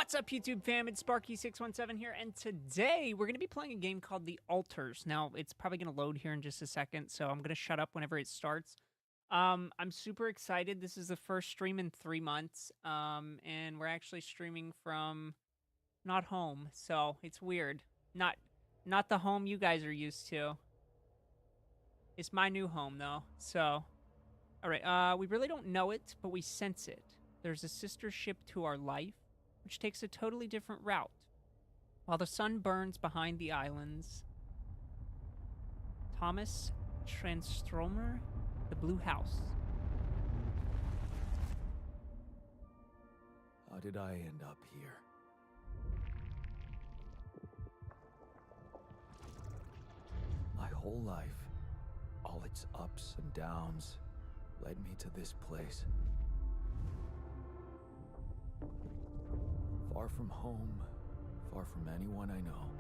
What's up, YouTube fam? It's Sparky617 here, and today we're going to be playing a game called The Altars. Now, it's probably going to load here in just a second, so I'm going to shut up whenever it starts. I'm super excited. This is the first stream in 3 months, and we're actually streaming from not home, so it's weird. Not the home you guys are used to. It's my new home, though, so... Alright, we really don't know it, but we sense it. There's a sister ship to our life, which takes a totally different route. While the sun burns behind the islands, Thomas Transtromer, the Blue House. How did I end up here? My whole life, all its ups and downs, led me to this place. Far from home, far from anyone I know.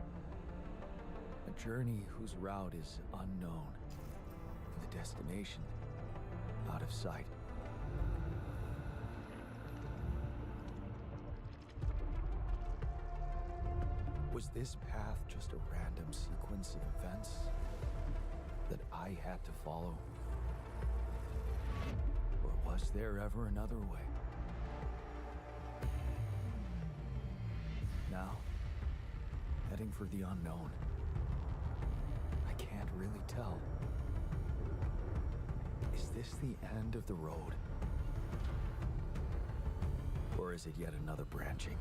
A journey whose route is unknown, and the destination out of sight. Was this path just a random sequence of events that I had to follow? Or was there ever another way? Now, heading for the unknown. I can't really tell. Is this the end of the road? Or is it yet another branching?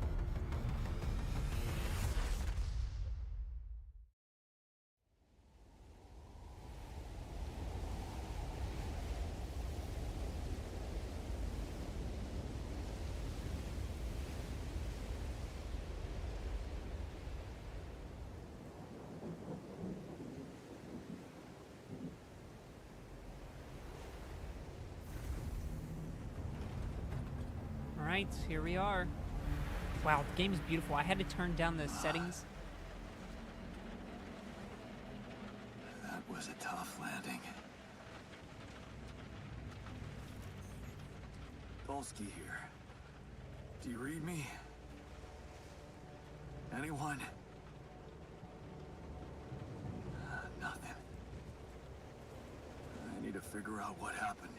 Alright, here we are. Wow, the game is beautiful. I had to turn down the settings. That was a tough landing. Dolsky here. Do you read me? Anyone? Nothing. I need to figure out what happened.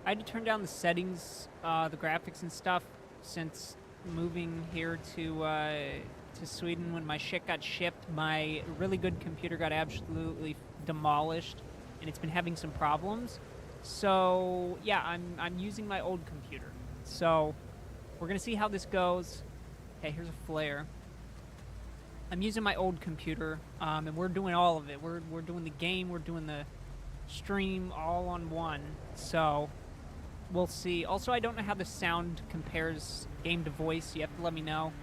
I had to turn down the settings, the graphics and stuff, since moving here to Sweden. When my shit got shipped, my really good computer got absolutely demolished, and it's been having some problems. So yeah, I'm using my old computer. So we're gonna see how this goes. Okay, here's a flare. I'm using my old computer, and we're doing all of it. We're doing the game, we're doing the stream all on one. So we'll see. Also, I don't know how the sound compares game to voice. You have to let me know.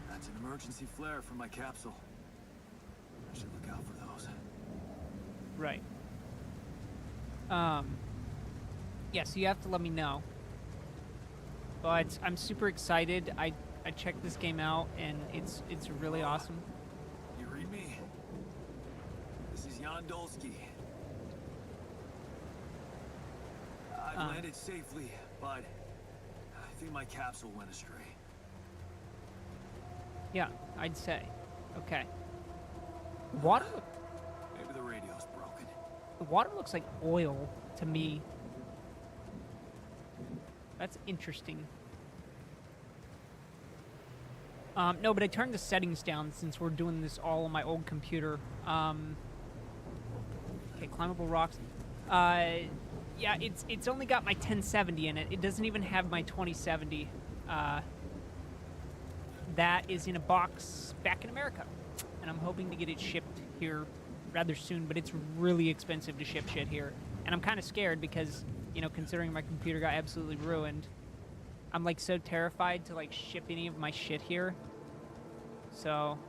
That's an emergency flare from my capsule. I should look out for those. Right. Yeah, so you have to let me know. But I'm super excited. I checked this game out, and it's really awesome. You read me? This is Jan Dolsky. I landed safely, but I think my capsule went astray. Yeah, I'd say. Okay. Water. Maybe the radio's broken. The water looks like oil to me. That's interesting. No, but I turned the settings down since we're doing this all on my old computer. Okay, climbable rocks. Yeah, it's only got my 1070 in it. It doesn't even have my 2070. That is in a box back in America, and I'm hoping to get it shipped here rather soon, but it's really expensive to ship shit here. And I'm kind of scared because, you know, considering my computer got absolutely ruined, I'm like so terrified to like ship any of my shit here. So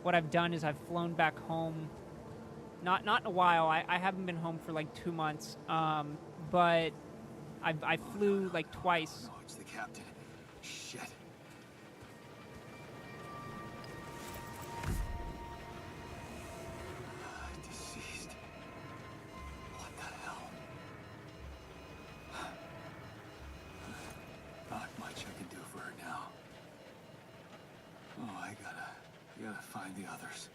what I've done is I've flown back home. Not in a while. I haven't been home for like 2 months. But I flew like twice. No, it's the captain. Shit. Deceased. What the hell? Not much I can do for her now. gotta find the others.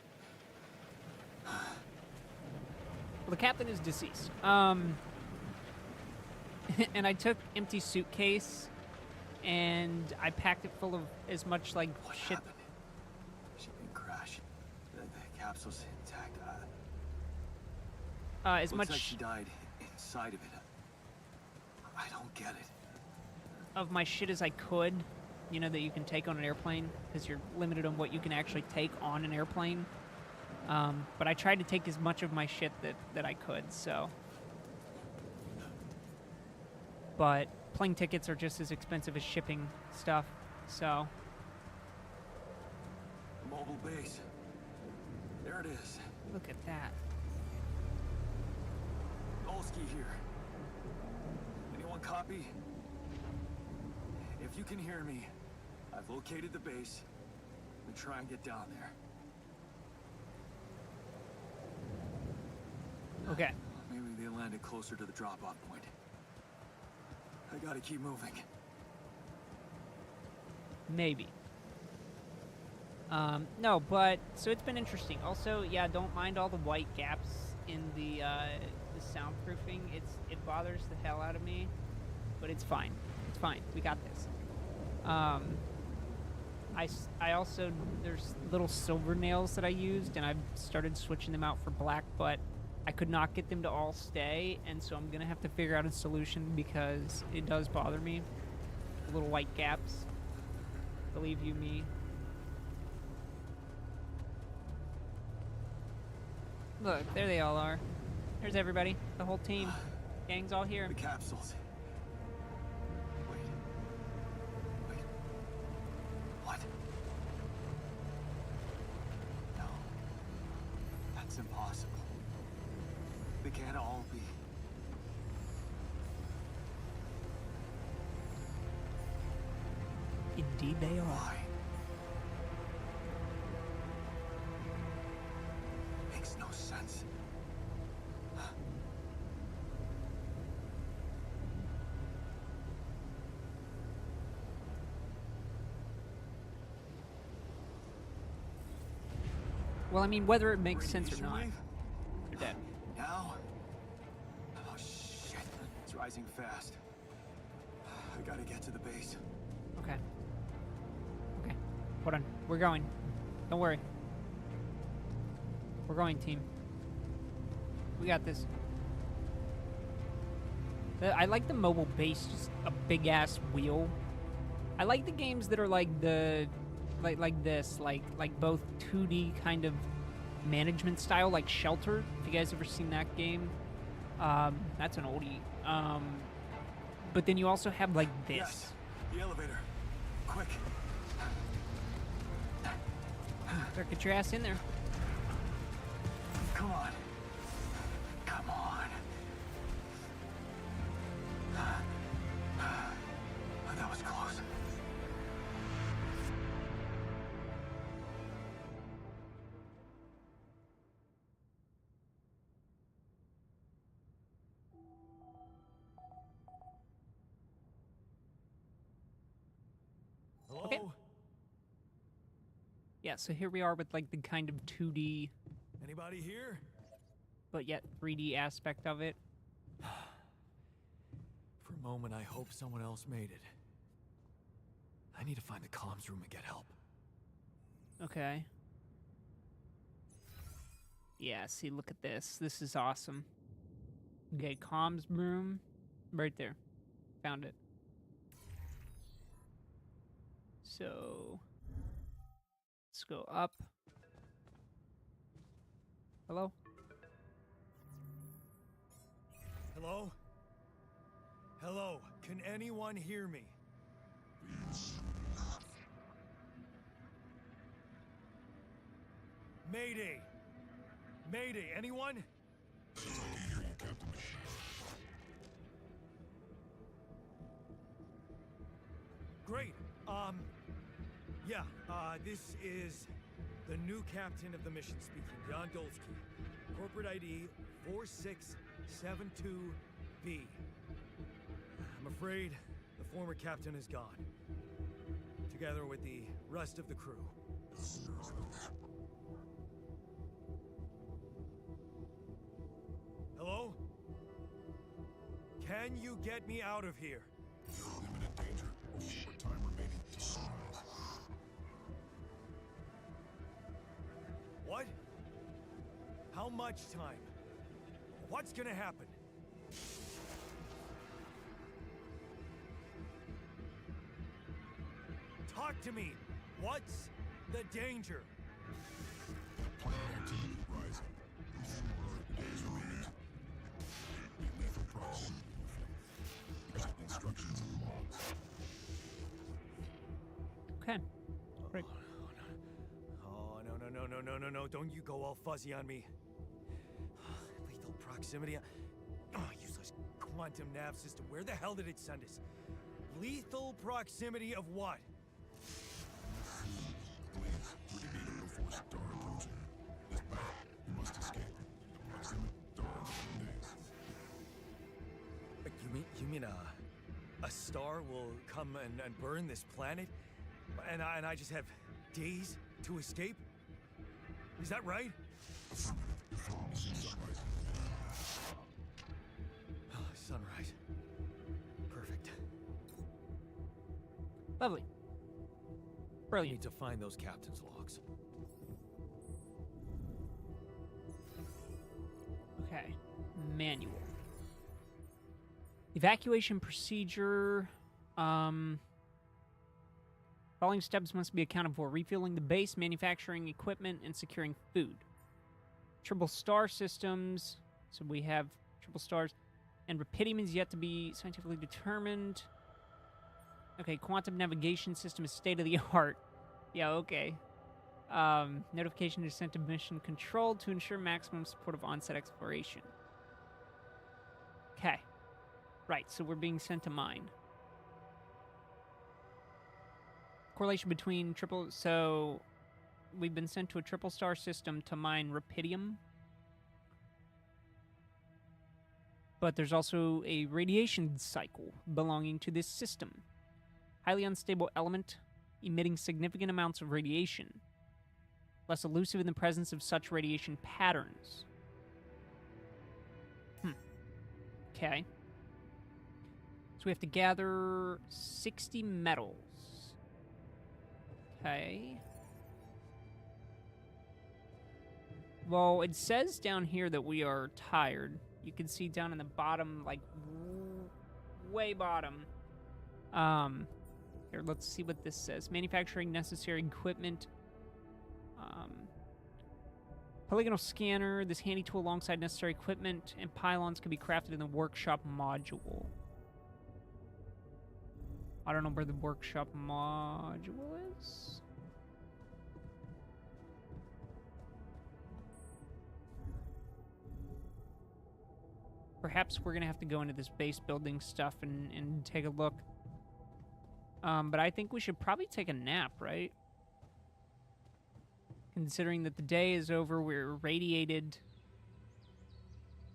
Well, the captain is deceased. And I took empty suitcase, and I packed it full of as much like What shit. happened? Shipping crash. The capsule's intact. As Looks much like she died inside of it. I don't get it. of my shit as I could, you know, that you can take on an airplane, because you're limited on what you can actually take on an airplane. But I tried to take as much of my shit that I could, so. But plane tickets are just as expensive as shipping stuff, so. Mobile base. There it is. Look at that. Olski here. Anyone copy? If you can hear me, I've located the base. And try and get down there. Okay. Maybe they landed closer to the drop-off point. I gotta keep moving. Maybe. No, but so it's been interesting. Also, yeah, don't mind all the white gaps in the soundproofing. It bothers the hell out of me, but it's fine. It's fine. We got this. I also, there's little silver nails that I used, and I've started switching them out for black, but I could not get them to all stay, and so I'm gonna have to figure out a solution because it does bother me. The little white gaps. Believe you me. Look, there they all are. There's everybody, the whole team. Gang's all here. The capsules. Wait. What? No. That's impossible. They can't all be. Indeed they are. Why? Makes no sense. Well, I mean, whether it makes sense or Radiation not, wave? they're dead. Now? Oh shit. It's rising fast. I gotta get to the base. Okay. Okay. Hold on. We're going. Don't worry. We're going, team. We got this. I like the mobile base, just a big-ass wheel. I like the games that are like the... Like this, like both 2D kind of management style, like Shelter. If you guys ever seen that game, that's an oldie. But then you also have like this. Yes. The elevator. Quick. Better get your ass in there. Come on. Come on. That was close. Hello? Okay. Yeah, so here we are with like the kind of 2D, Anybody here? but yet 3D aspect of it. For a moment, I hope someone else made it. I need to find the comms room and get help. Okay. Yeah, see, look at this. This is awesome. Okay, comms room. Right there. Found it. So, let's go up. Hello? Hello? Hello? Can anyone hear me? Mayday! Mayday, anyone? Great. Yeah, this is the new captain of the mission speaking, Jan Dolsky. Corporate ID 4672B. I'm afraid the former captain is gone, together with the rest of the crew. Can you get me out of here? You're in imminent danger. With short time remaining to sunrise. What? How much time? What's gonna happen? Talk to me! What's the danger? Planet activity rising. 4 days remaining. Be lethal proximity. Present instructions and logs. Okay. Great. Oh, no. Don't you go all fuzzy on me. Lethal proximity. Oh, useless quantum nav system. Where the hell did it send us? Lethal proximity of what? Please, Renegade before star approaching. This battle, you must escape. Proximate star days. You mean a star will come and burn this planet? And I just have days to escape? Is that right? Affirmative. Sunrise. Sunrise. Perfect. Lovely. I Brilliant. need to find those captain's logs. Okay. Manual. Evacuation procedure. Following steps must be accounted for: refueling the base, manufacturing equipment, and securing food. Triple star systems. So we have triple stars. And Rapidium is yet to be scientifically determined. Okay, quantum navigation system is state of the art. Yeah, okay. Notification is sent to mission control to ensure maximum support of onset exploration. Okay. Right, so we're being sent to mine. Correlation between triple... So, we've been sent to a triple star system to mine Rapidium. But there's also a radiation cycle belonging to this system. Highly unstable element, emitting significant amounts of radiation. Less elusive in the presence of such radiation patterns. Okay. So we have to gather 60 metals. Okay. Well, it says down here that we are tired. You can see down in the bottom, like, way bottom. Here, let's see what this says. Manufacturing necessary equipment. Polygonal scanner. This handy tool alongside necessary equipment and pylons can be crafted in the workshop module. I don't know where the workshop module is. Perhaps we're going to have to go into this base building stuff and take a look. But I think we should probably take a nap, right? Considering that the day is over, we're radiated.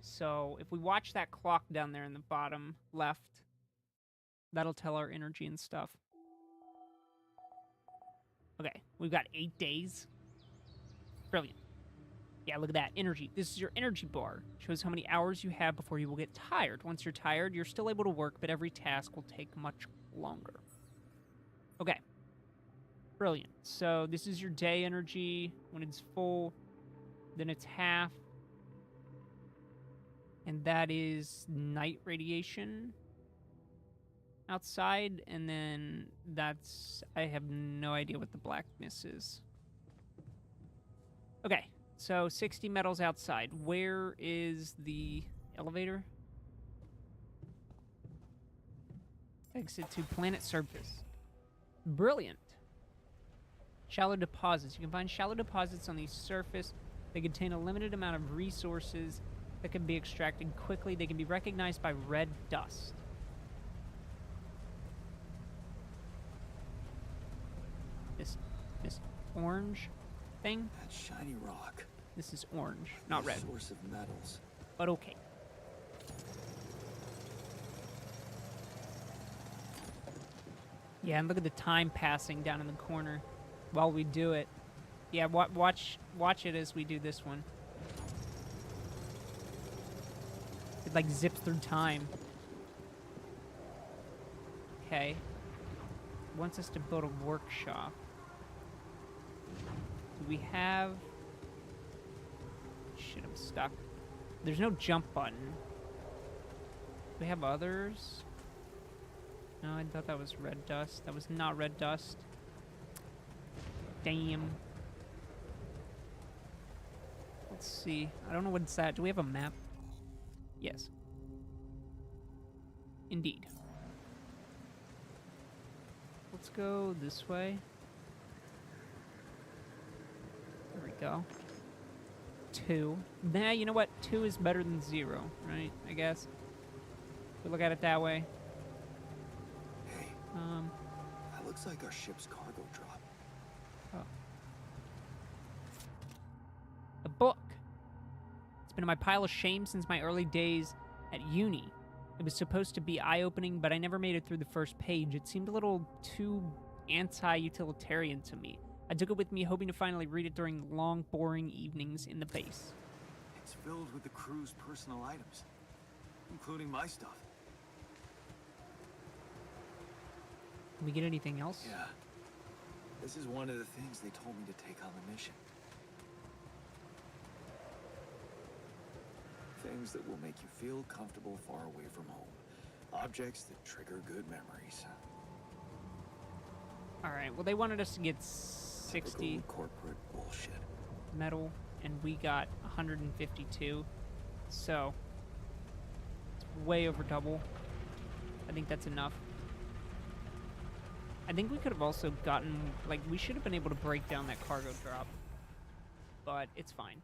So if we watch that clock down there in the bottom left, that'll tell our energy and stuff. Okay, we've got 8 days. Brilliant. Yeah, look at that. Energy. This is your energy bar. Shows how many hours you have before you will get tired. Once you're tired, you're still able to work, but every task will take much longer. Okay. Brilliant. So this is your day energy when it's full. Then it's half. And that is night radiation outside. And then that's... I have no idea what the blackness is. Okay. So 60 metals outside. Where is the elevator? Exit to planet surface. Brilliant. Shallow deposits. You can find shallow deposits on the surface. They contain a limited amount of resources that can be extracted quickly. They can be recognized by red dust. This orange thing. That shiny rock. This is orange, not red. Source of metals. But okay. Yeah, and look at the time passing down in the corner while we do it. Yeah, watch it as we do this one. It like zips through time. Okay. Wants us to build a workshop. Do we have... Shit, I'm stuck. There's no jump button. Do we have others? No, I thought that was red dust. That was not red dust. Damn. Let's see. I don't know what's that. Do we have a map? Yes. Indeed. Let's go this way. There we go. 2. Nah, you know what? 2 is better than 0, right? I guess. We look at it that way. Hey, that looks like our ship's cargo drop. Oh. A book. It's been in my pile of shame since my early days at uni. It was supposed to be eye-opening, but I never made it through the first page. It seemed a little too anti-utilitarian to me. I took it with me, hoping to finally read it during long, boring evenings in the base. It's filled with the crew's personal items, including my stuff. Can we get anything else? Yeah. This is one of the things they told me to take on the mission. Things that will make you feel comfortable far away from home. Objects that trigger good memories. Alright, well they wanted us to get 60 Typical corporate bullshit. metal, and we got 152. So, it's way over double. I think that's enough. I think we could have also gotten, like, we should have been able to break down that cargo drop. But it's fine.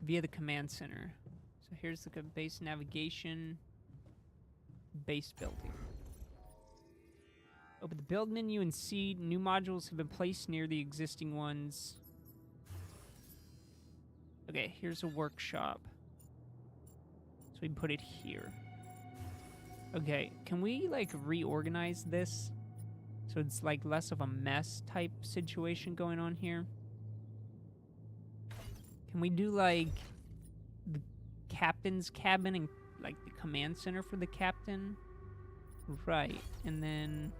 Via the command center. So here's the base navigation. Base building. Open the build menu and see new modules have been placed near the existing ones. Okay, here's a workshop. So we put it here. Okay, can we like reorganize this so it's like less of a mess type situation going on here? Can we do like the captain's cabin and like the command center for the captain? Right, and then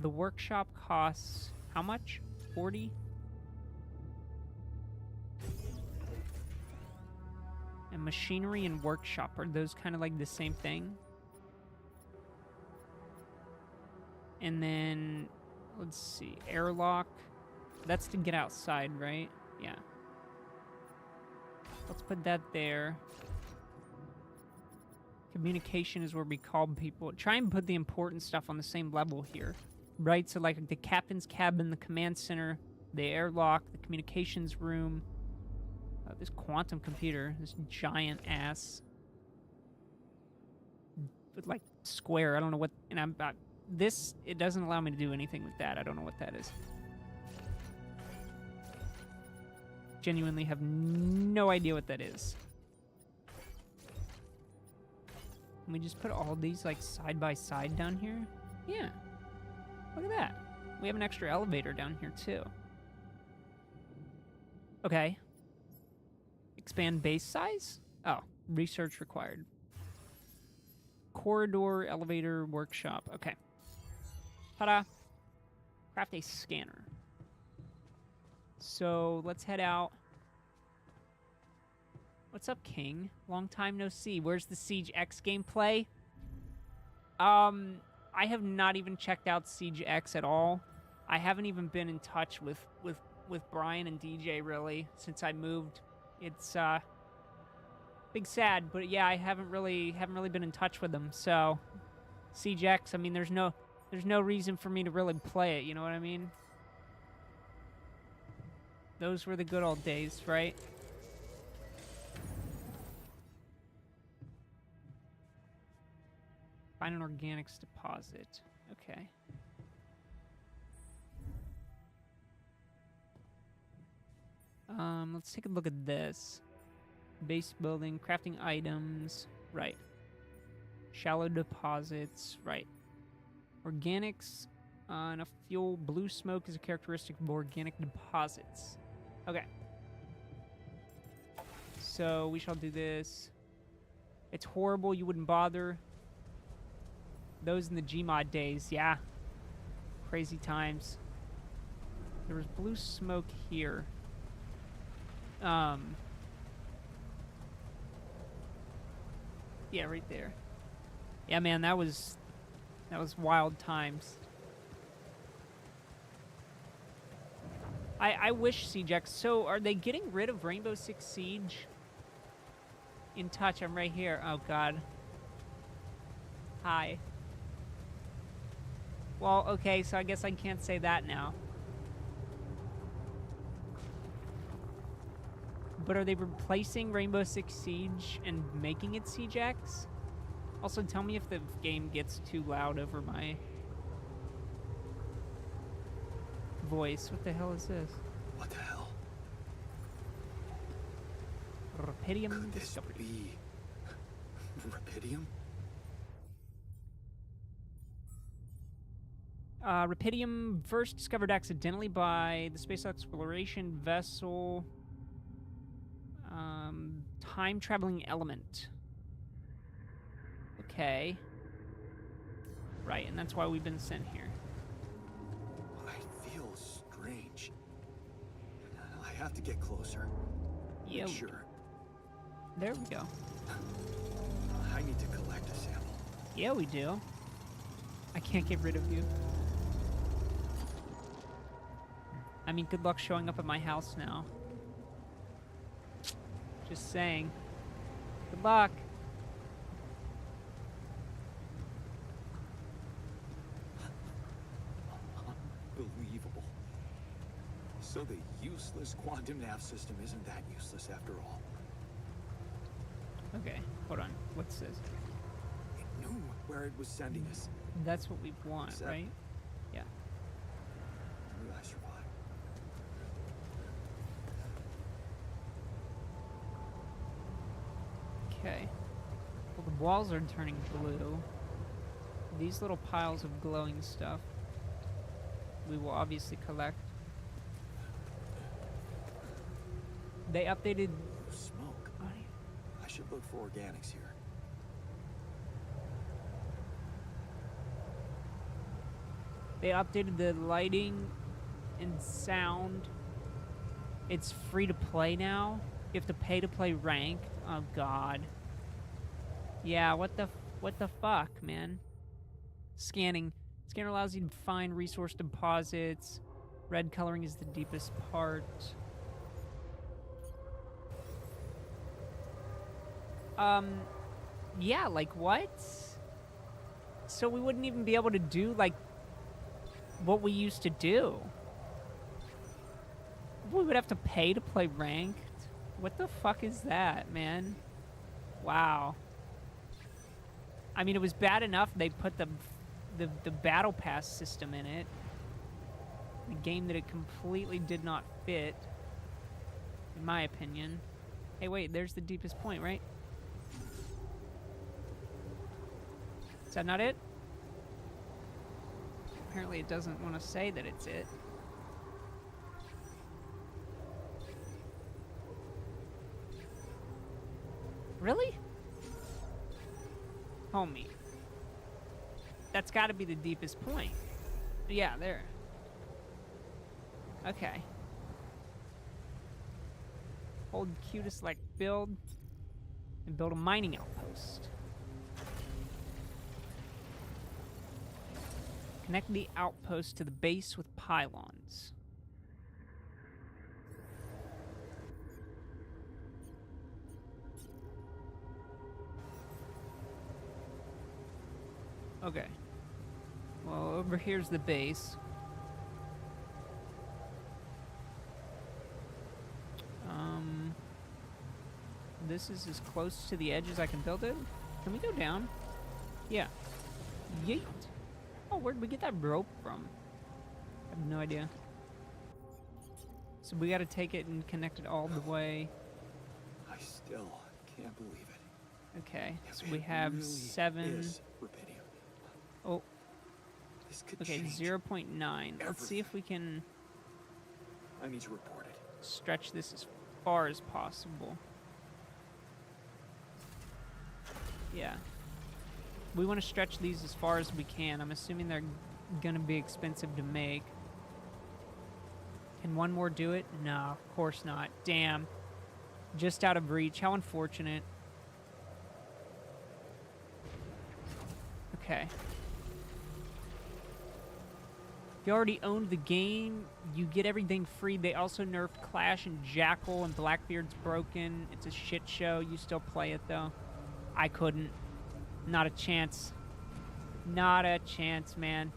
the workshop costs how much? 40? And machinery and workshop, are those kind of like the same thing? And then, let's see, airlock. That's to get outside, right? Yeah. Let's put that there. Communication is where we call people. Try and put the important stuff on the same level here. Right, so like the captain's cabin, the command center, the airlock, the communications room. This quantum computer, this giant ass, like square. I don't know what, and I'm this. It doesn't allow me to do anything with that. I don't know what that is. Genuinely have no idea what that is. Can we just put all these like side by side down here? Yeah. Look at that. We have an extra elevator down here too. Okay. Expand base size? Oh, research required. Corridor, elevator, workshop. Okay. Ta-da. Craft a scanner. So, let's head out. What's up, King? Long time no see. Where's the Siege X gameplay? I have not even checked out Siege X at all. I haven't even been in touch with Brian and DJ, really, since I moved. It's big sad, but yeah, I haven't really been in touch with them. So Siege X, I mean, there's no reason for me to really play it, you know what I mean? Those were the good old days, right? Find an organics deposit. Okay. Let's take a look at this. Base building, crafting items, right. Shallow deposits, right. Organics, enough fuel. Blue smoke is a characteristic of organic deposits. Okay. So we shall do this. It's horrible. You wouldn't bother. Those in the Gmod days, yeah. Crazy times. There was blue smoke here. Yeah, right there. Yeah, man, that was wild times. I wish CJX. So, are they getting rid of Rainbow Six Siege? In touch, I'm right here. Oh God. Hi. Well, okay, so I guess I can't say that now. But are they replacing Rainbow Six Siege and making it CJX? Also, tell me if the game gets too loud over my voice. What the hell is this? What the hell? Rapidium Could this discovered. be Rapidium? Rapidium first discovered accidentally by the space exploration vessel. Time-traveling element. Okay. Right, and that's why we've been sent here. I feel strange. I have to get closer. Yeah. Make sure. There we go. I need to collect a sample. Yeah, we do. I can't get rid of you. I mean, good luck showing up at my house now. Just saying. Good luck. Unbelievable. So the useless quantum nav system isn't that useless after all. Okay, hold on. What's this? It knew where it was sending us. That's what we want, Except- right? Yeah. I survived. Okay. Well, the walls are turning blue. These little piles of glowing stuff we will obviously collect. They updated... Smoke. Oh, I should look for organics here. they updated the lighting and sound. It's free to play now. You have to pay to play ranked. Oh God. Yeah, what the fuck, man? Scanning. Scanner allows you to find resource deposits. Red coloring is the deepest part. Yeah, like what? So we wouldn't even be able to do, like, what we used to do. We would have to pay to play ranked? What the fuck is that, man? Wow. I mean, it was bad enough they put the battle pass system in it. A game that it completely did not fit, in my opinion. Hey, wait, there's the deepest point, right? Is that not it? Apparently it doesn't want to say that it's it. Really? Homie. That's got to be the deepest point. Yeah, there. Okay. Hold Q to select build and build a mining outpost. Connect the outpost to the base with pylons. Okay. Well, over here's the base. This is as close to the edge as I can build it. Can we go down? Yeah. Yeet. Oh, where'd we get that rope from? I have no idea. So we gotta take it and connect it all the way. I still can't believe it. Okay, If so we it have really 7. is Rapidium. Oh, This could okay, change 0.9. Let's see if we can I need to report it. stretch this as far as possible. Yeah. We want to stretch these as far as we can. I'm assuming they're going to be expensive to make. Can one more do it? No, of course not. Damn. Just out of reach. How unfortunate. Okay. If you already owned the game, you get everything free. They also nerfed Clash and Jackal, and Blackbeard's broken. It's a shit show. You still play it, though. I couldn't. Not a chance. Not a chance, man.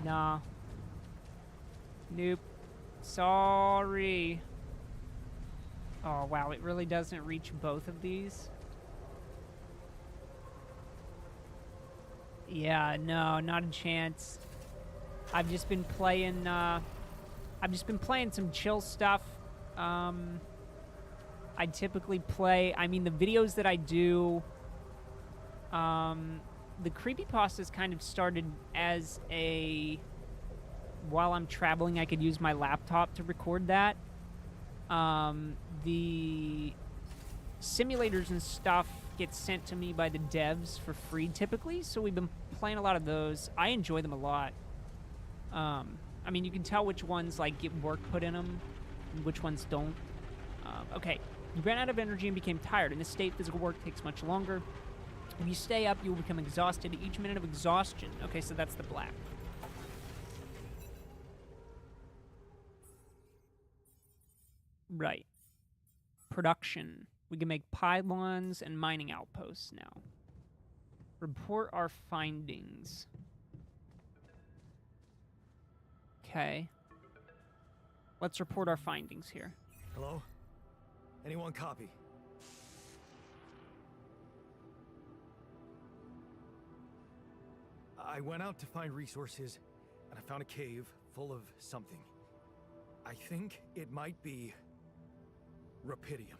Nah. Nope. Sorry. Oh, wow. It really doesn't reach both of these. Yeah, no, not a chance. I've just been playing, some chill stuff. I typically play, I mean, the videos that I do, the creepypastas kind of started as a, while I'm traveling, I could use my laptop to record that. The simulators and stuff get sent to me by the devs for free typically, so we've been playing a lot of those. I enjoy them a lot. I mean, you can tell which ones, like, get work put in them and which ones don't. Okay, you ran out of energy and became tired. In this state, physical work takes much longer. If you stay up, you will become exhausted. Each minute of exhaustion. Okay, so that's the black. Right. Production. We can make pylons and mining outposts now. Report our findings. Okay. Let's report our findings here. Hello? Anyone copy? I went out to find resources, and I found a cave full of something. I think it might be rupidium.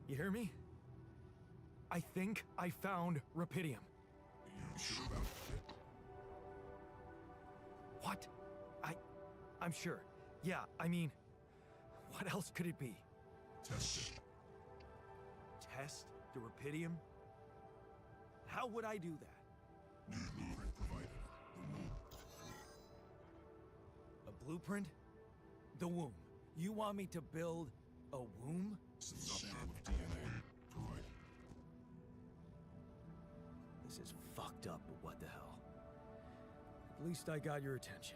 You hear me? I think I found rupidium. You sure about it? What? I'm sure. Yeah, I mean, what else could it be? Test it. Test the rupidium? How would I do that? New blueprint provided. The womb. A blueprint? The womb. You want me to build a womb? Some sample of DNA provided. This is fucked up, but what the hell? At least I got your attention.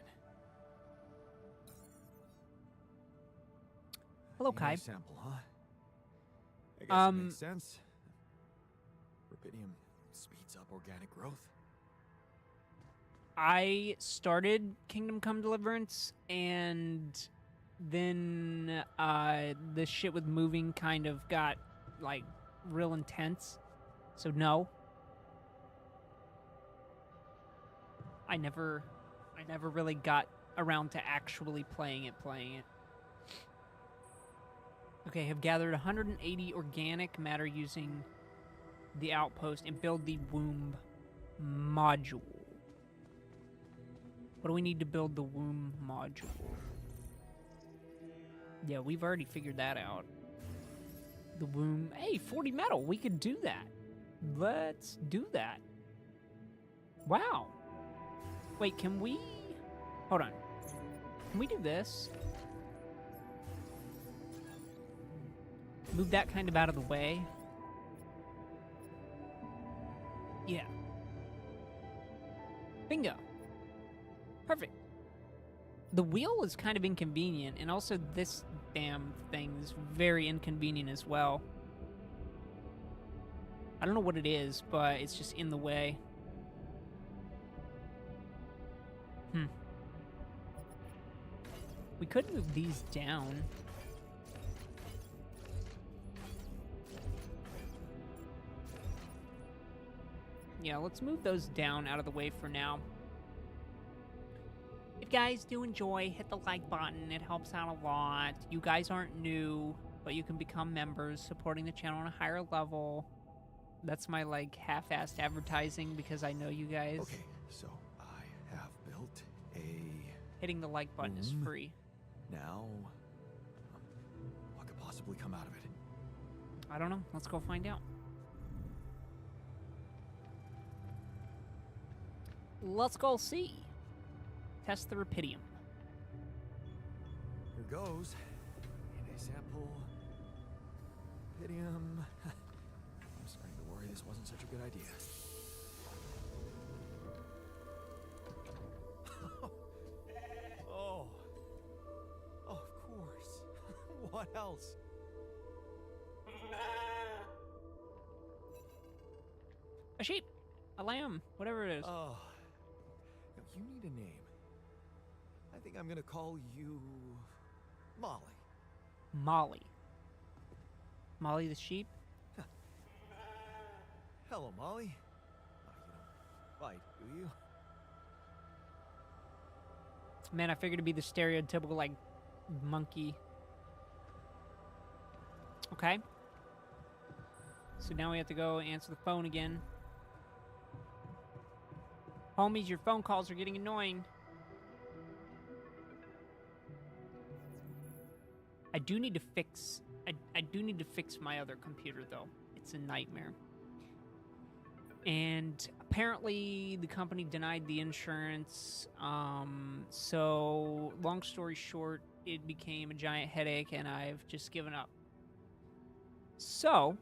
Hello, Kai. Nice sample, huh? I guess it makes sense. Rupidium speeds up organic growth. I started Kingdom Come Deliverance, and then the shit with moving kind of got, like, real intense. So no. I never really got around to actually playing it. Okay, have gathered 180 organic matter using the outpost and build the womb module. What do we need to build the womb module? Yeah, we've already figured that out. The womb. Hey, 40 metal. We could do that. Let's do that. Wow. Wait, can we... Hold on. Can we do this? Move that kind of out of the way. Yeah. Bingo. Perfect. The wheel is kind of inconvenient, and also this damn thing is very inconvenient as well. I don't know what it is, but it's just in the way. We could move these down. Yeah, let's move those down out of the way for now. If you guys do enjoy, hit the like button. It helps out a lot. You guys aren't new, but you can become members, supporting the channel on a higher level. That's my, like, half-assed advertising because I know you guys. Okay, so I have built a... Hitting the like button is free. Now, possibly come out of it? I don't know. Let's go find out. Let's go see. Test the rupidium. Here goes. And a sample. Rupidium. I'm starting to worry this wasn't such a good idea. Oh. Oh, of course. What else? A sheep. A lamb. Whatever it is. Oh. Now, you need a name. I think I'm gonna call you Molly. Molly. Molly the sheep? Hello, Molly. Oh, you don't fight, do you? Man, I figured it'd be the stereotypical, like, monkey. Okay. So now we have to go answer the phone again. Homies, your phone calls are getting annoying. I do need to fix my other computer though. It's a nightmare. And apparently the company denied the insurance. So long story short, it became a giant headache and I've just given up. So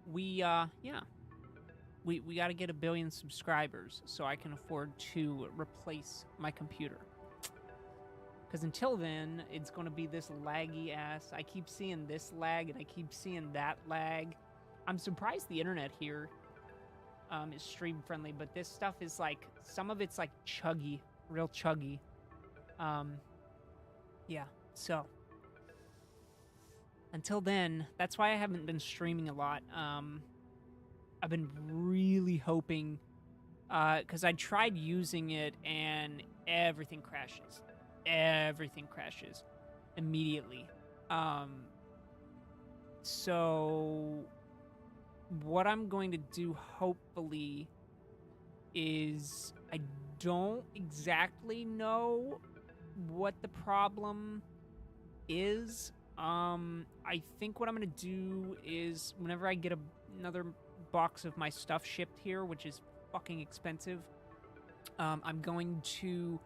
we got to get 1 billion subscribers so I can afford to replace my computer. Because until then, it's going to be this laggy ass. I keep seeing this lag, and I keep seeing that lag. I'm surprised the internet here is stream friendly, but this stuff is like, some of it's like chuggy, real chuggy. Yeah, so. Until then, that's why I haven't been streaming a lot. I've been really hoping, because I tried using it, and everything crashes. Everything crashes immediately. So what I'm going to do, hopefully, is I don't exactly know what the problem is. I think what I'm going to do is whenever I get another box of my stuff shipped here, which is fucking expensive, I'm going to...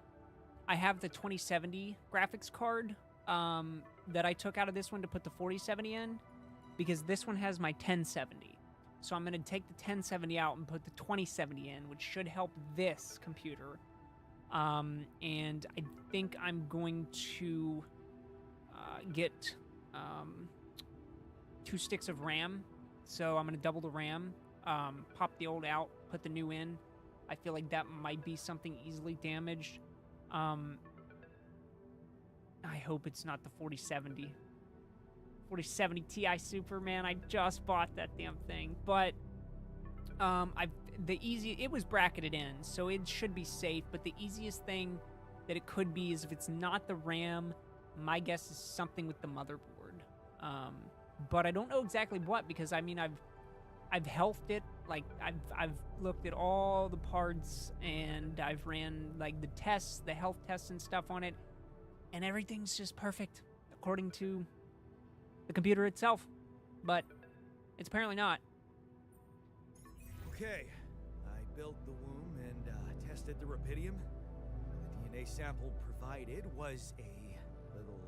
I have the 2070 graphics card that I took out of this one to put the 4070 in, because this one has my 1070. So I'm going to take the 1070 out and put the 2070 in, which should help this computer. And I think I'm going to get 2 sticks of RAM. So I'm going to double the RAM, pop the old out, put the new in. I feel like that might be something easily damaged. I hope it's not the 4070. 4070 Ti Super, man. I just bought that damn thing. But it was bracketed in, so it should be safe. But the easiest thing that it could be is if it's not the RAM, my guess is something with the motherboard. But I don't know exactly what, because I mean I've healthed it. Like I've looked at all the parts and I've ran like the tests, the health tests and stuff on it, and everything's just perfect according to the computer itself. But it's apparently not. Okay, I built the womb and tested the rupidium. The DNA sample provided was a little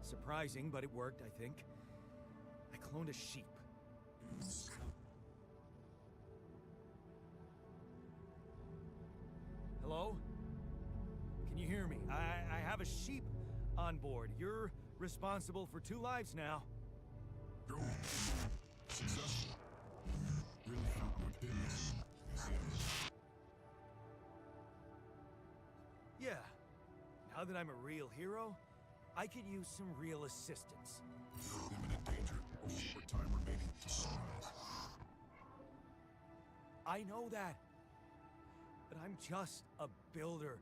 surprising, but it worked, I think. I cloned a sheep. Hello? Can you hear me? I have a sheep on board. You're responsible for 2 lives now. Go. Successful. Really found what did this. Yeah. Now that I'm a real hero, I could use some real assistance. You're in imminent danger. Short time remaining to sunrise. I know that. But I'm just a builder.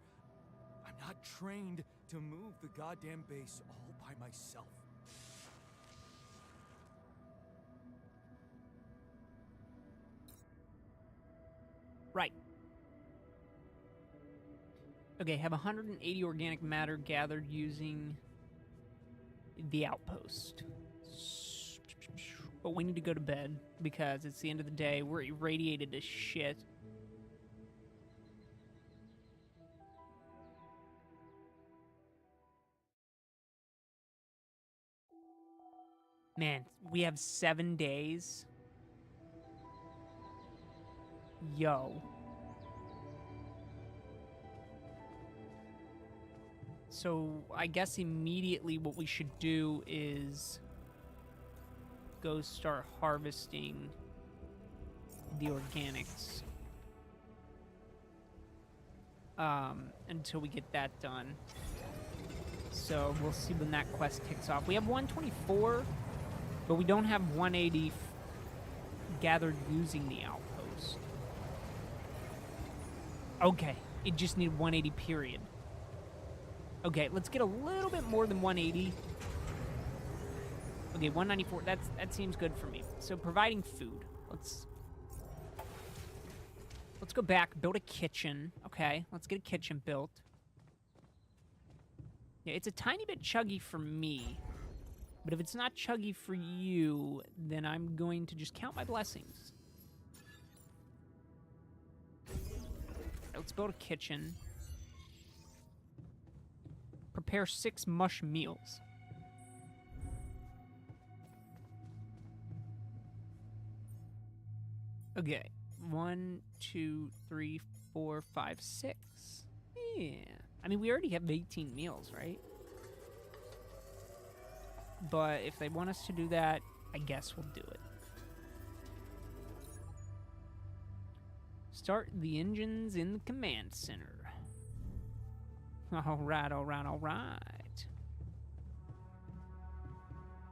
I'm not trained to move the goddamn base all by myself. Right. Okay, have 180 organic matter gathered using the outpost. But we need to go to bed because it's the end of the day. We're irradiated as shit. Man, we have 7 days. Yo. So I guess immediately what we should do is go start harvesting the organics. Until we get that done. So we'll see when that quest kicks off. We have 124, but we don't have 180 gathered using the outpost. Okay, it just needed 180 period. Okay, let's get a little bit more than 180. Okay, 194. That seems good for me. So providing food. Let's go back, build a kitchen. Okay, let's get a kitchen built. Yeah, it's a tiny bit chuggy for me. But if it's not chuggy for you, then I'm going to just count my blessings. Let's build a kitchen. Prepare 6 mush meals. Okay. 1, 2, 3, 4, 5, 6. Yeah. I mean, we already have 18 meals, right? But if they want us to do that, I guess we'll do it. Start the engines in the command center. All right, all right, all right.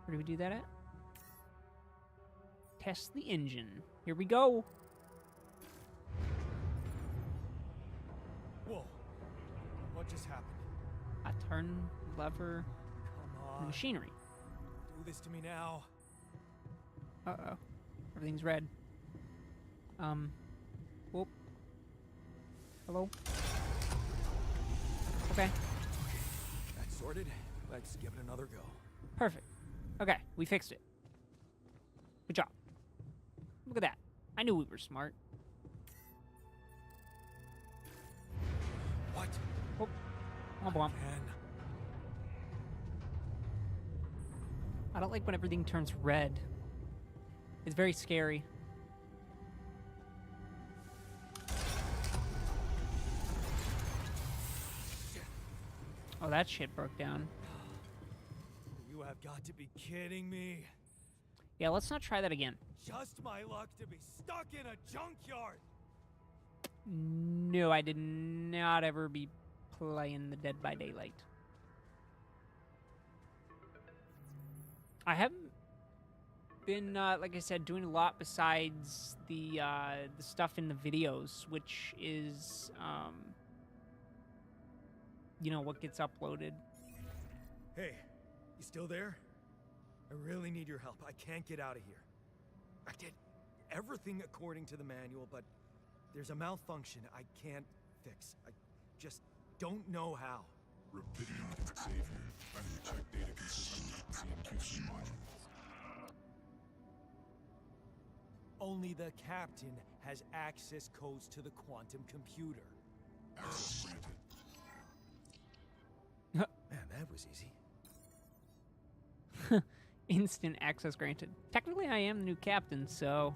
Where do we do that at? Test the engine. Here we go. Whoa. What just happened? I turn lever Come the on. machinery. Do this to me now. Uh-oh. Everything's red. Whoop. Hello? Okay. That's sorted. Let's give it another go. Perfect. Okay, we fixed it. Good job. Look at that. I knew we were smart. What? Whoop. Womp womp. Man. I don't like when everything turns red. It's very scary. Oh, that shit broke down. You have got to be kidding me. Yeah, let's not try that again. Just my luck to be stuck in a junkyard. No, I did not ever be playing the Dead by Daylight. I haven't been, like I said, doing a lot besides the stuff in the videos, which is, you know, what gets uploaded. Hey, you still there? I really need your help. I can't get out of here. I did everything according to the manual, but there's a malfunction I can't fix. I just don't know how. Rapidian Savior. I need to check data consistency and CMQC modules. Only the captain has access codes to the quantum computer. Access granted. Man, that was easy. Instant access granted. Technically, I am the new captain, so...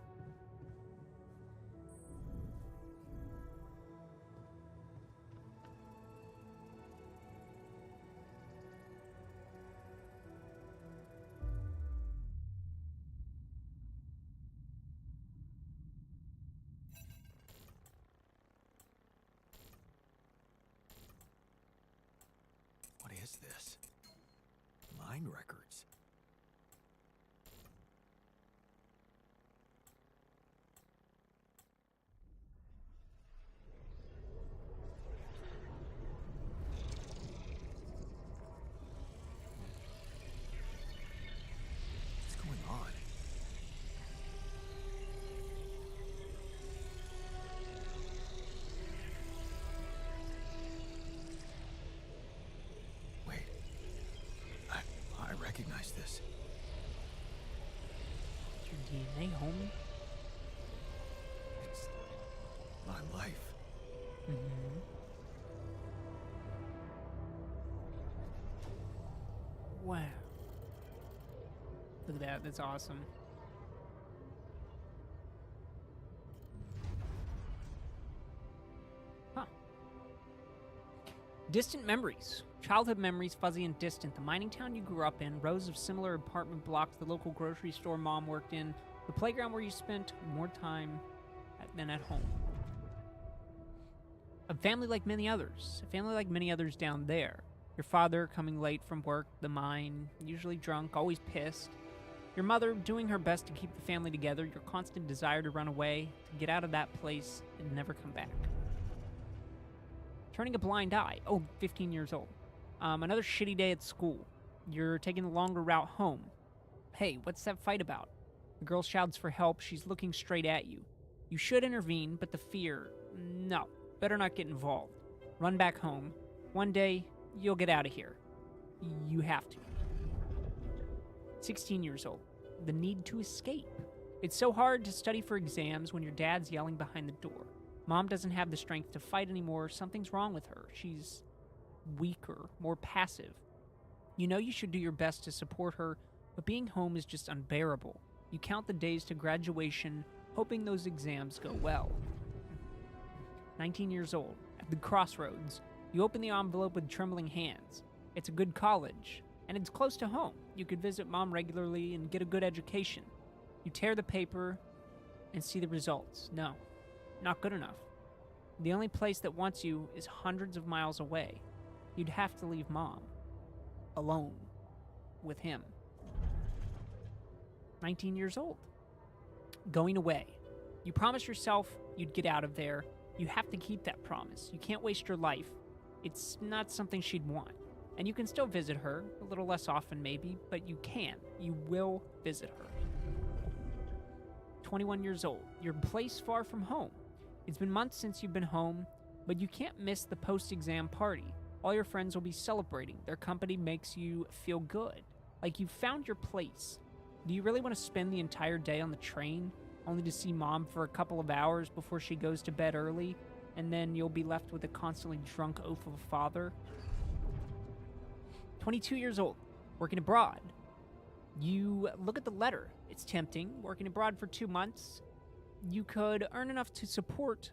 What is this? Mine records. What's going on? Wait. I recognize DNA, homie. It's my life. Mm-hmm. Wow. Look at that. That's awesome. Huh. Distant memories. Childhood memories, fuzzy and distant. The mining town you grew up in, rows of similar apartment blocks, the local grocery store mom worked in, the playground where you spent more time than at home. A family like many others. A family like many others down there. Your father coming late from work, the mine, usually drunk, always pissed. Your mother doing her best to keep the family together, your constant desire to run away, to get out of that place and never come back. Turning a blind eye. Oh, 15 years old. Another shitty day at school. You're taking the longer route home. Hey, what's that fight about? The girl shouts for help. She's looking straight at you. You should intervene, but the fear... No, better not get involved. Run back home. One day, you'll get out of here. You have to. 16 years old. The need to escape. It's so hard to study for exams when your dad's yelling behind the door. Mom doesn't have the strength to fight anymore. Something's wrong with her. She's weaker, more passive. You know you should do your best to support her, but being home is just unbearable. You count the days to graduation, hoping those exams go well. 19 years old. At the crossroads. You open the envelope with trembling hands. It's a good college, and it's close to home. You could visit mom regularly and get a good education. You tear the paper and see the results. No, not good enough. The only place that wants you is hundreds of miles away. You'd have to leave mom. Alone. With him. 19 years old. Going away. You promised yourself you'd get out of there. You have to keep that promise. You can't waste your life. It's not something she'd want. And you can still visit her, a little less often maybe, but you can. You will visit her. 21 years old. You're placed far from home. It's been months since you've been home, but you can't miss the post-exam party. All your friends will be celebrating. Their company makes you feel good. Like you've found your place. Do you really want to spend the entire day on the train, only to see mom for a couple of hours before she goes to bed early, and then you'll be left with a constantly drunk oaf of a father? 22 years old, working abroad. You look at the letter. It's tempting. Working abroad for 2 months. You could earn enough to support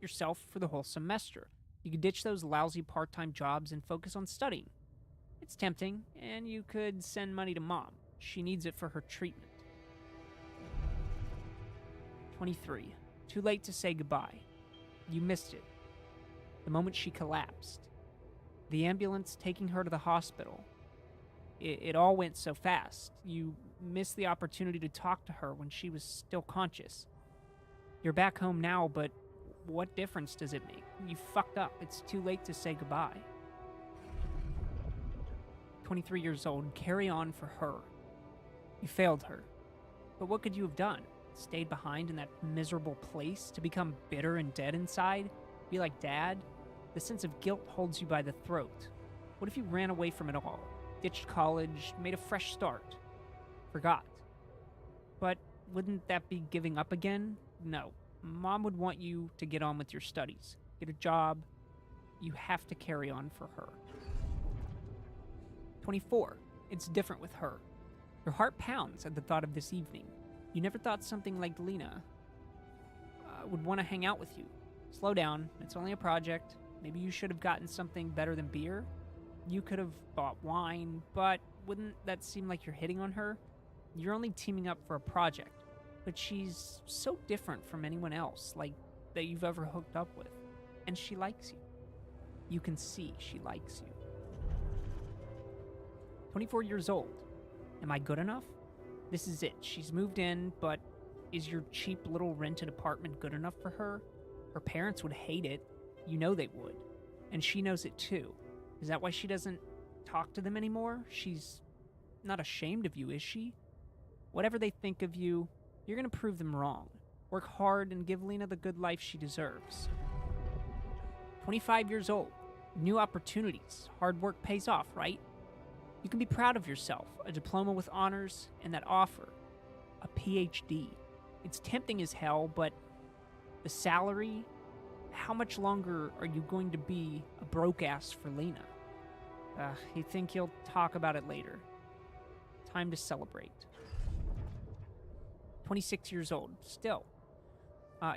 yourself for the whole semester. You could ditch those lousy part-time jobs and focus on studying. It's tempting, and you could send money to mom. She needs it for her treatment. 23. Too late to say goodbye. You missed it. The moment she collapsed. The ambulance taking her to the hospital. It all went so fast. You missed the opportunity to talk to her when she was still conscious. You're back home now, but what difference does it make? You fucked up. It's too late to say goodbye. 23 years old. Carry on for her. You failed her. But what could you have done? Stayed behind in that miserable place to become bitter and dead inside? Be like Dad? The sense of guilt holds you by the throat. What if you ran away from it all? Ditched college, made a fresh start? Forgot. But wouldn't that be giving up again? No. Mom would want you to get on with your studies. Get a job. You have to carry on for her. 24. It's different with her. Your heart pounds at the thought of this evening. You never thought something like Lena would want to hang out with you. Slow down. It's only a project. Maybe you should have gotten something better than beer. You could have bought wine, but wouldn't that seem like you're hitting on her? You're only teaming up for a project, but she's so different from anyone else, like, that you've ever hooked up with. And she likes you. You can see she likes you. 24 years old. Am I good enough? This is it. She's moved in, but is your cheap little rented apartment good enough for her? Her parents would hate it. You know they would. And she knows it too. Is that why she doesn't talk to them anymore? She's not ashamed of you, is she? Whatever they think of you, you're going to prove them wrong. Work hard and give Lena the good life she deserves. 25 years old. New opportunities. Hard work pays off, right? You can be proud of yourself. A diploma with honors and that offer. a PhD. It's tempting as hell, but the salary, how much longer are you going to be a broke ass for Lena? You think he'll talk about it later. Time to celebrate. 26 years old, still.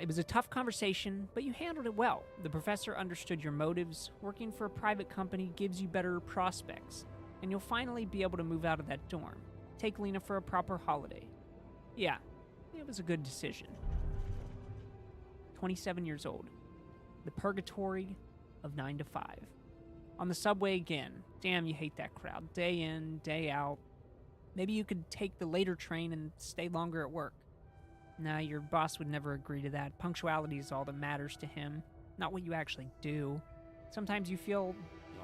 It was a tough conversation, but you handled it well. The professor understood your motives. Working for a private company gives you better prospects, and you'll finally be able to move out of that dorm. Take Lena for a proper holiday. Yeah, it was a good decision. 27 years old. The purgatory of 9 to 5. On the subway again. Damn, you hate that crowd. Day in, day out. Maybe you could take the later train and stay longer at work. Nah, your boss would never agree to that. Punctuality is all that matters to him, not what you actually do. Sometimes you feel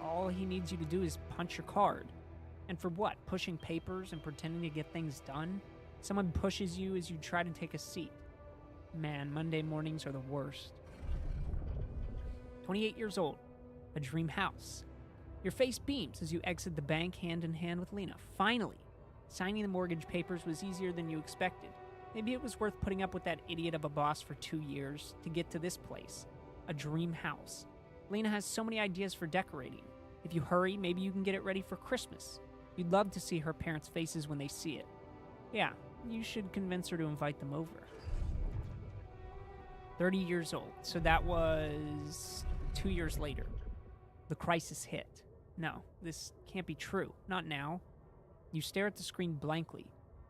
all he needs you to do is punch your card. And for what? Pushing papers and pretending to get things done? Someone pushes you as you try to take a seat. Man, Monday mornings are the worst. 28 years old. A dream house. Your face beams as you exit the bank hand in hand with Lena. Finally! Signing the mortgage papers was easier than you expected. Maybe it was worth putting up with that idiot of a boss for 2 years to get to this place. A dream house. Lena has so many ideas for decorating. If you hurry, maybe you can get it ready for Christmas. You'd love to see her parents' faces when they see it. Yeah, you should convince her to invite them over. 30 years old, so that was 2 years later. The crisis hit. No, this can't be true. Not now. You stare at the screen blankly.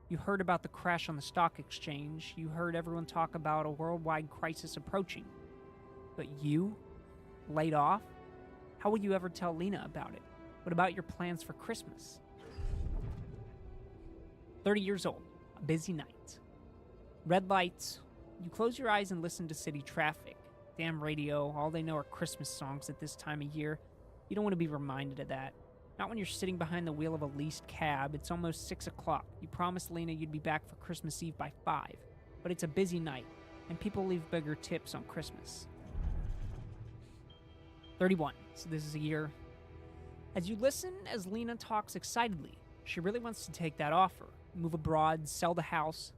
You heard about the crash on the stock exchange. You heard everyone talk about a worldwide crisis approaching. But you? Laid off? How will you ever tell Lena about it? What about your plans for Christmas? 30 years old. A busy night. Red lights. You close your eyes and listen to city traffic. Damn radio, all they know are Christmas songs at this time of year. You don't want to be reminded of that. Not when you're sitting behind the wheel of a leased cab. It's almost 6 o'clock. You promised Lena you'd be back for Christmas Eve by 5. But it's a busy night, and people leave bigger tips on Christmas. 31. So this is a year. As you listen as Lena talks excitedly, she really wants to take that offer. Move abroad, sell the house.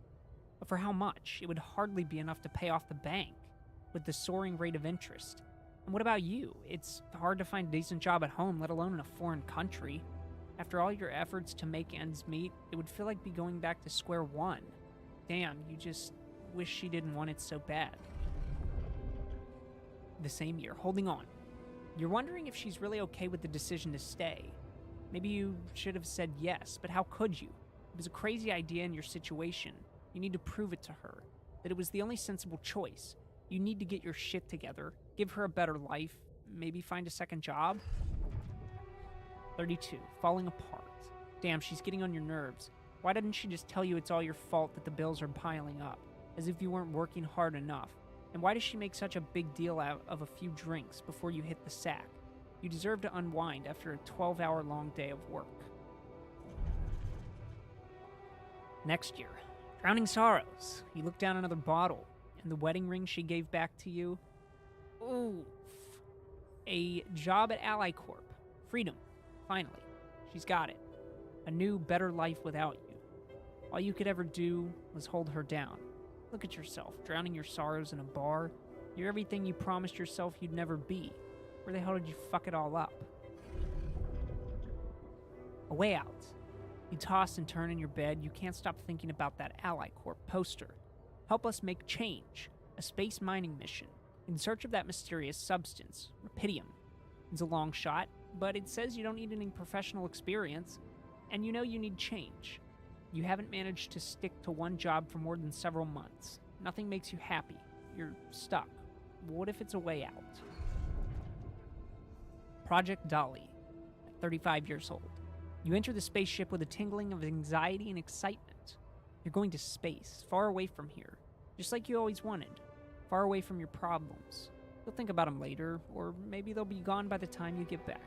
But for how much? It would hardly be enough to pay off the bank, with the soaring rate of interest. And what about you? It's hard to find a decent job at home, let alone in a foreign country. After all your efforts to make ends meet, it would feel like be going back to square one. Damn, you just wish she didn't want it so bad. The same year, holding on. You're wondering if she's really okay with the decision to stay. Maybe you should have said yes, but how could you? It was a crazy idea in your situation. You need to prove it to her, that it was the only sensible choice. You need to get your shit together, give her a better life, maybe find a second job. 32, falling apart. Damn, she's getting on your nerves. Why didn't she just tell you it's all your fault that the bills are piling up, as if you weren't working hard enough? And why does she make such a big deal out of a few drinks before you hit the sack? You deserve to unwind after a 12-hour-long day of work. Next year, drowning sorrows. You look down another bottle, and the wedding ring she gave back to you. Oof. A job at Ally Corp. Freedom. Finally. She's got it. A new, better life without you. All you could ever do was hold her down. Look at yourself, drowning your sorrows in a bar. You're everything you promised yourself you'd never be. Where the hell did you fuck it all up? A way out. You toss and turn in your bed. You can't stop thinking about that Ally Corp poster. Help us make change. A space mining mission. In search of that mysterious substance. Rubidium. It's a long shot, but it says you don't need any professional experience. And you know you need change. You haven't managed to stick to one job for more than several months. Nothing makes you happy. You're stuck. What if it's a way out? Project Dolly, at 35 years old. You enter the spaceship with a tingling of anxiety and excitement. You're going to space, far away from here, just like you always wanted, far away from your problems. You'll think about them later, or maybe they'll be gone by the time you get back.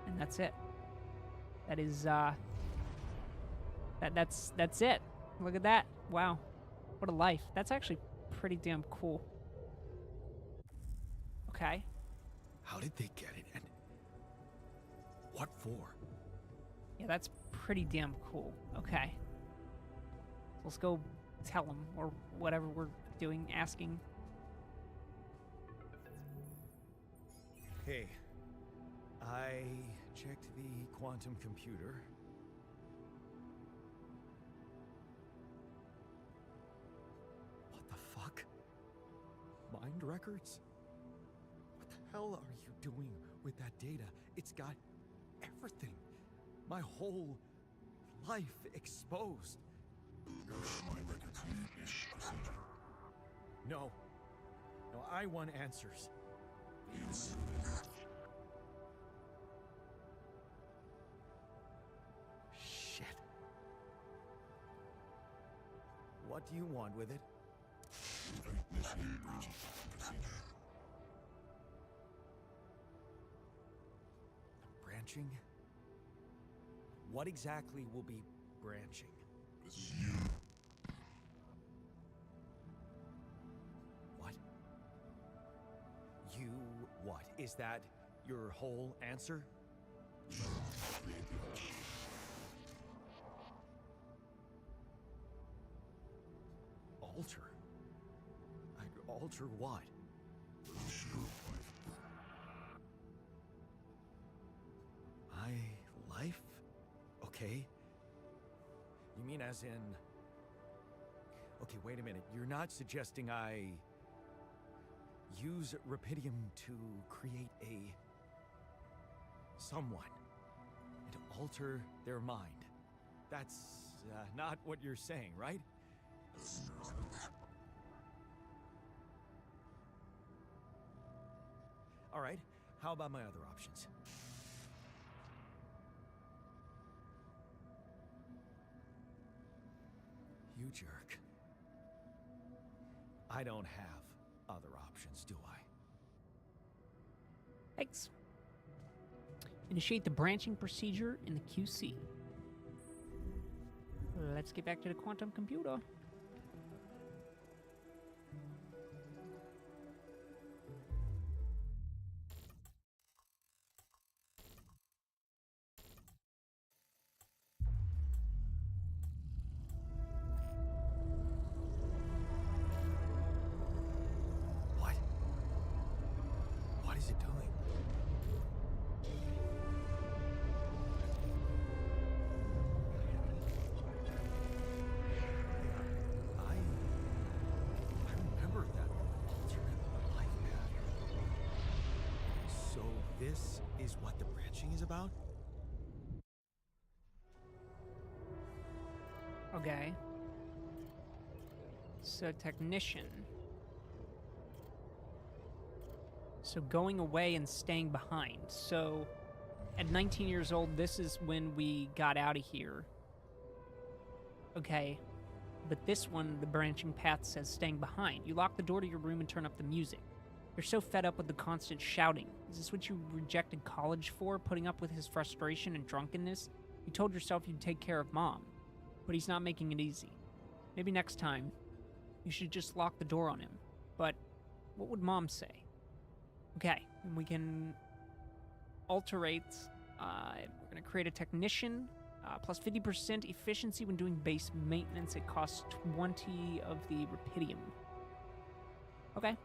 And that's it. That is, That's it. Look at that. Wow. What a life. That's actually pretty damn cool. Okay. How did they get it, and what for? Yeah, that's pretty damn cool. Okay. Let's go tell him, or whatever we're doing, asking. Hey, I checked the quantum computer. What the fuck? Mind records? What the hell are you doing with that data? It's got everything. My whole life exposed. Mind records need procedure. No. No, I want answers. Yes. Shit. What do you want with it? Initiate branching procedure. Branching? What exactly will be branching? This is you. What? You what? Is that your whole answer? Create the altar. Alter? I'd alter what? Sure, wife. My life? Okay. You mean as in... Okay, wait a minute. You're not suggesting I... use Rapidium to create a... someone. And to alter their mind. That's not what you're saying, right? All right. How about my other options? You jerk. I don't have other options, do I? Thanks. Initiate the branching procedure in the QC. Let's get back to the quantum computer. What? What is it doing? I remember that alternate life path. So this is what the branching is about? Okay. So, technician. So, going away and staying behind. So, at 19 years old, this is when we got out of here. Okay. But this one, the branching path says staying behind. You lock the door to your room and turn up the music. You're so fed up with the constant shouting. Is this what you rejected college for, putting up with his frustration and drunkenness? You told yourself you'd take care of Mom. But he's not making it easy. Maybe next time, you should just lock the door on him. But what would Mom say? Okay, and we can alterate. We're going to create a technician, plus 50% efficiency when doing base maintenance. It costs 20 of the Rapidium. Okay.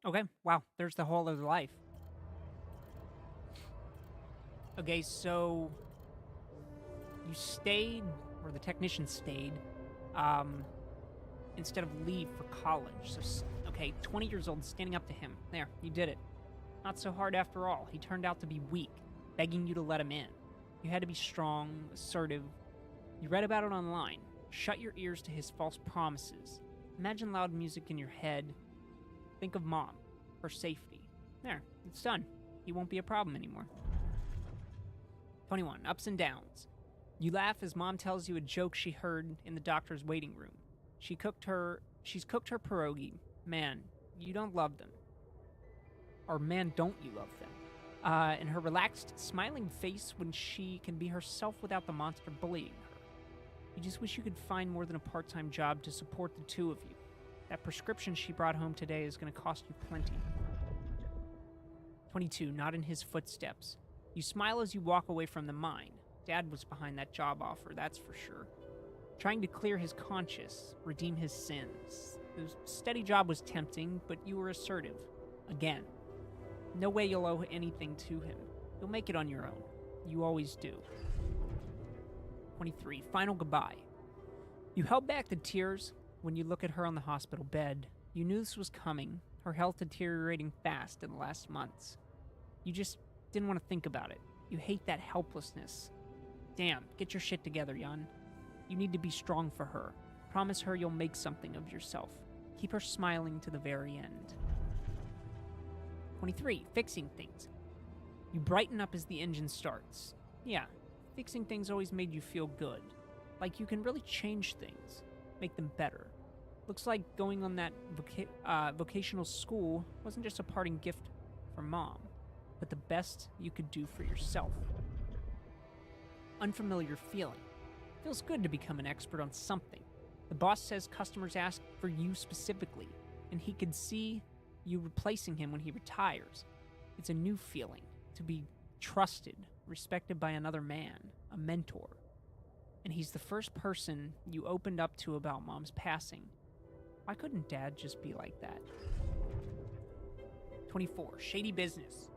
Okay, wow, there's the whole other life. Okay, so you stayed, or the technician stayed, instead of leave for college. So, okay, 20 years old, standing up to him. There, you did it. Not so hard after all. He turned out to be weak, begging you to let him in. You had to be strong, assertive. You read about it online. Shut your ears to his false promises. Imagine loud music in your head. Think of Mom, her safety. There, it's done. He won't be a problem anymore. 21. Ups and downs. You laugh as Mom tells you a joke she heard in the doctor's waiting room. She's cooked her pierogi. Man, you don't love them. Or man, don't you love them? And her relaxed, smiling face when she can be herself without the monster bullying her. You just wish you could find more than a part-time job to support the two of you. That prescription she brought home today is going to cost you plenty. 22. Not in his footsteps. You smile as you walk away from the mine. Dad was behind that job offer, that's for sure. Trying to clear his conscience, redeem his sins. The steady job was tempting, but you were assertive. Again. No way you'll owe anything to him. You'll make it on your own. You always do. 23. Final goodbye. You held back the tears when you look at her on the hospital bed. You knew this was coming, her health deteriorating fast in the last months. You just didn't want to think about it. You hate that helplessness. Damn, get your shit together, Jan. You need to be strong for her. Promise her you'll make something of yourself. Keep her smiling to the very end. 23. Fixing things. You brighten up as the engine starts. Yeah, fixing things always made you feel good. Like you can really change things, make them better. Looks like going on that vocational school wasn't just a parting gift from Mom, but the best you could do for yourself. Unfamiliar feeling. Feels good to become an expert on something. The boss says customers ask for you specifically, and he could see you replacing him when he retires. It's a new feeling, to be trusted, respected by another man, a mentor. And he's the first person you opened up to about Mom's passing. Why couldn't Dad just be like that? 24. Shady business.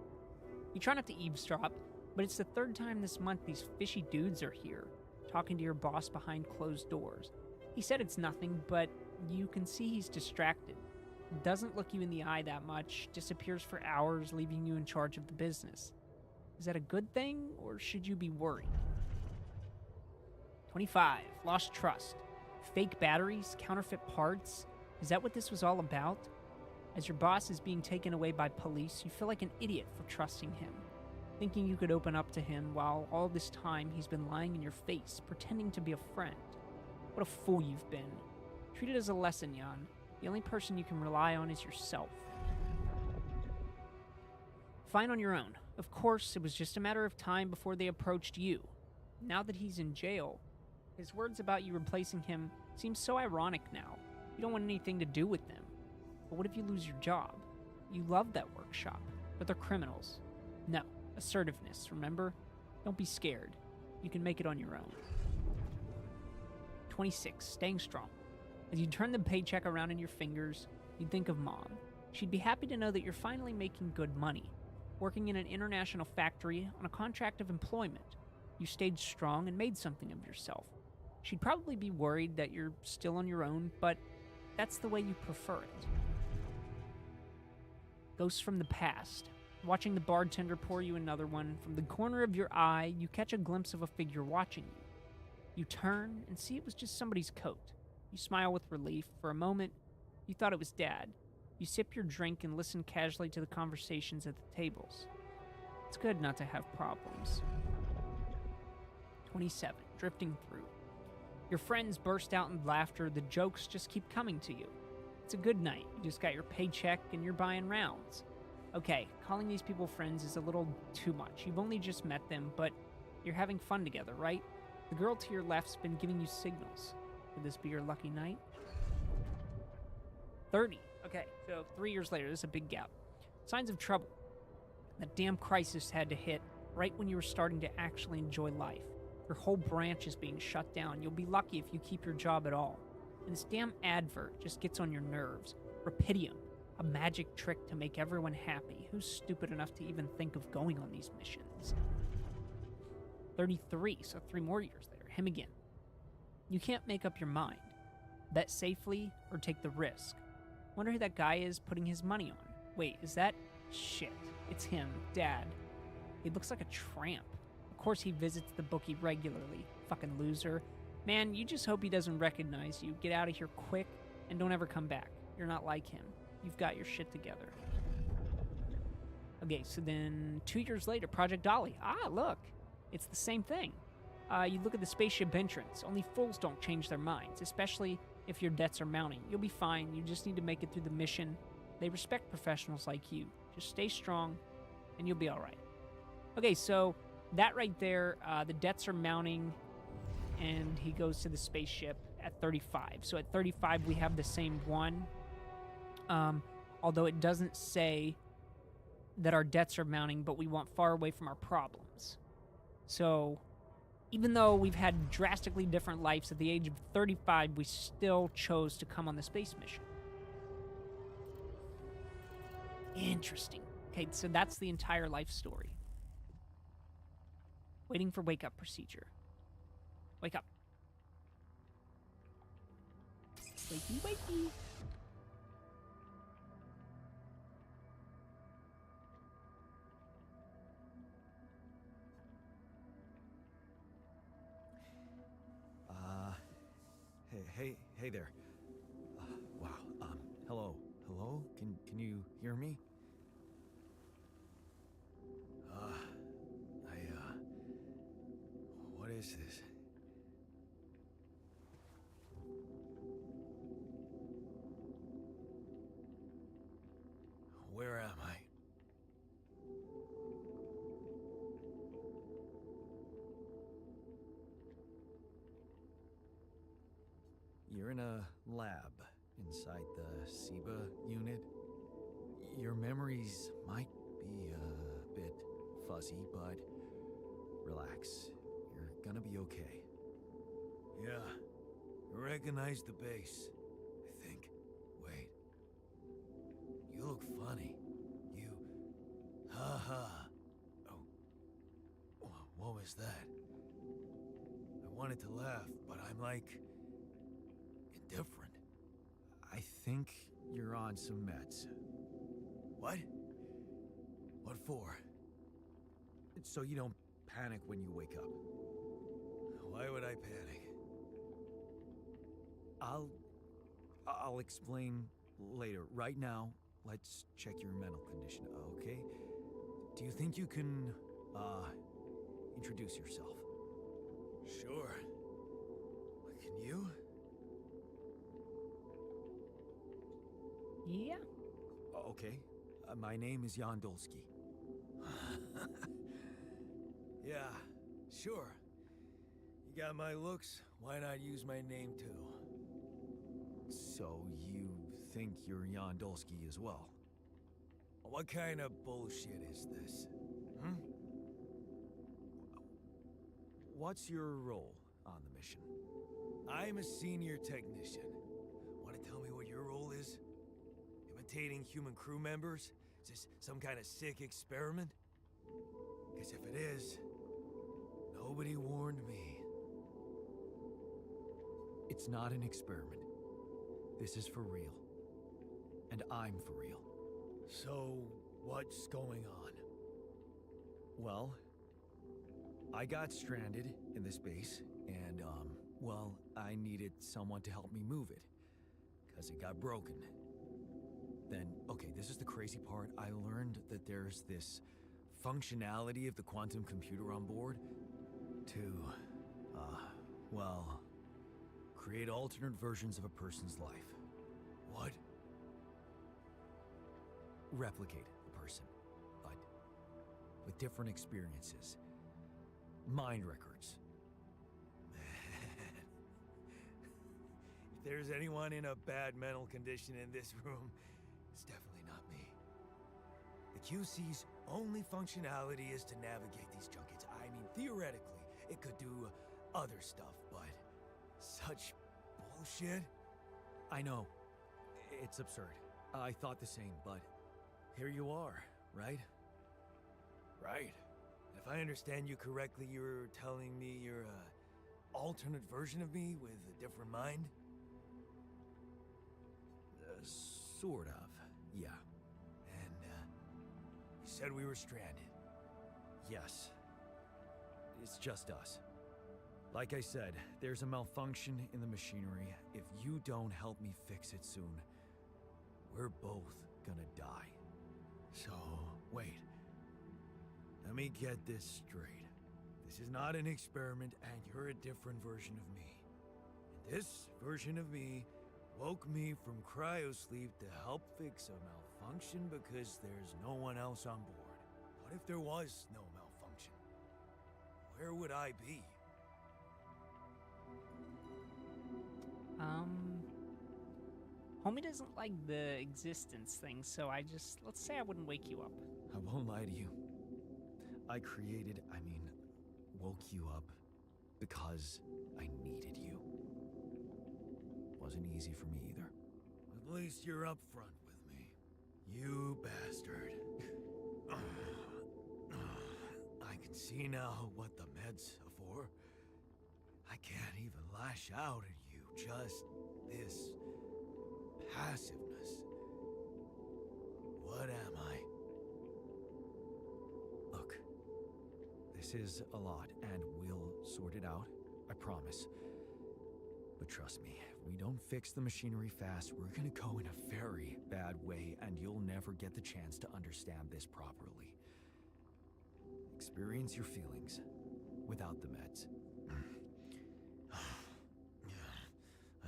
You try not to eavesdrop, but it's the third time this month these fishy dudes are here, talking to your boss behind closed doors. He said it's nothing, but you can see he's distracted. Doesn't look you in the eye that much, disappears for hours, leaving you in charge of the business. Is that a good thing, or should you be worried? 25. Lost trust. Fake batteries, counterfeit parts. Is that what this was all about? As your boss is being taken away by police, you feel like an idiot for trusting him, thinking you could open up to him while all this time he's been lying in your face, pretending to be a friend. What a fool you've been. Treat it as a lesson, Jan. The only person you can rely on is yourself. Fine on your own. Of course, it was just a matter of time before they approached you. Now that he's in jail, his words about you replacing him seem so ironic now. You don't want anything to do with them. But what if you lose your job? You love that workshop, but they're criminals. No, assertiveness, remember? Don't be scared. You can make it on your own. 26. Staying strong. As you turn the paycheck around in your fingers, you think of Mom. She'd be happy to know that you're finally making good money, working in an international factory on a contract of employment. You stayed strong and made something of yourself. She'd probably be worried that you're still on your own, but that's the way you prefer it. Ghosts from the past. Watching the bartender pour you another one, from the corner of your eye, you catch a glimpse of a figure watching you. You turn and see it was just somebody's coat. You smile with relief. For a moment, you thought it was Dad. You sip your drink and listen casually to the conversations at the tables. It's good not to have problems. 27. Drifting through. Your friends burst out in laughter. The jokes just keep coming to you. It's a good night. You just got your paycheck and you're buying rounds. Okay, calling these people friends is a little too much. You've only just met them, but you're having fun together, right? The girl to your left's been giving you signals. Could this be your lucky night? 30. Okay, so 3 years later, this is a big gap. Signs of trouble. That damn crisis had to hit right when you were starting to actually enjoy life. Your whole branch is being shut down. You'll be lucky if you keep your job at all. And this damn advert just gets on your nerves. Rapidium. A magic trick to make everyone happy. Who's stupid enough to even think of going on these missions? 33, so 3 more years later. Him again. You can't make up your mind. Bet safely or take the risk. Wonder who that guy is putting his money on. Wait, is that... Shit. It's him, Dad. He looks like a tramp. Of course he visits the bookie regularly. Fucking loser. Man, you just hope he doesn't recognize you. Get out of here quick and don't ever come back. You're not like him. You've got your shit together. Okay, so then 2 years later, Project Dolly. Ah, look. It's the same thing. You look at the spaceship entrance. Only fools don't change their minds, especially if your debts are mounting. You'll be fine. You just need to make it through the mission. They respect professionals like you. Just stay strong, and you'll be all right. Okay, so that right there, the debts are mounting, and he goes to the spaceship at 35. So at 35, we have the same one. Although it doesn't say that our debts are mounting, but we want far away from our problems. So even though we've had drastically different lives, at the age of 35, we still chose to come on the space mission. Interesting. Okay, so that's the entire life story. Waiting for wake-up procedure. Wake up. Wakey, wakey. Hey there. Wow. Hello. Hello? Can you hear me? What is this? Where am I? You're in a lab inside the SIBA unit. Your memories might be a bit fuzzy, but relax. You're gonna be okay. Yeah. I recognize the base, I think. Wait. You look funny. You... Ha. Oh. What was that? I wanted to laugh, but I'm like... indifferent. I think you're on some meds. What? What for? So you don't panic when you wake up. Why would I panic? I'll explain later. Right now, let's check your mental condition, okay? Do you think you can, introduce yourself? Sure. But can you? Yeah. Okay. My name is Jan Dolsky. Yeah, sure. You got my looks, why not use my name too? So you think you're Jan Dolsky as well? What kind of bullshit is this? Hmm? What's your role on the mission? I'm a senior technician. Want to tell me what your role is? Imitating human crew members? Is this some kind of sick experiment? Because if it is, nobody warned me. It's not an experiment. This is for real. And I'm for real. So, what's going on? Well, I got stranded in this base, and, well, I needed someone to help me move it. 'Cause it got broken. Then, okay, this is the crazy part. I learned that there's this functionality of the quantum computer on board to, well, create alternate versions of a person's life. What? Replicate a person, but with different experiences. Mind records. Man. If there's anyone in a bad mental condition in this room, it's definitely not me. The QC's only functionality is to navigate these junkets. I mean, theoretically, it could do other stuff, but such bullshit? I know. It's absurd. I thought the same, but here you are, right? Right. If I understand you correctly, you're telling me you're a alternate version of me with a different mind? Sort of, yeah. And, you said we were stranded. Yes. It's just us. Like I said, there's a malfunction in the machinery. If you don't help me fix it soon, we're both gonna die. So, wait. Let me get this straight. This is not an experiment, and you're a different version of me. And this version of me woke me from cryosleep to help fix a malfunction because there's no one else on board. What if there was no malfunction? Where would I be? Homie doesn't like the existence thing, so let's say I wouldn't wake you up. I won't lie to you. Woke you up because I needed you. Wasn't easy for me either. At least you're upfront with me. You bastard. I can see now what the meds are for. I can't even lash out at you, just this passiveness. What am I? Look, this is a lot, and we'll sort it out, I promise. But trust me, if we don't fix the machinery fast, we're gonna go in a very bad way, and you'll never get the chance to understand this properly. Experience your feelings without the meds.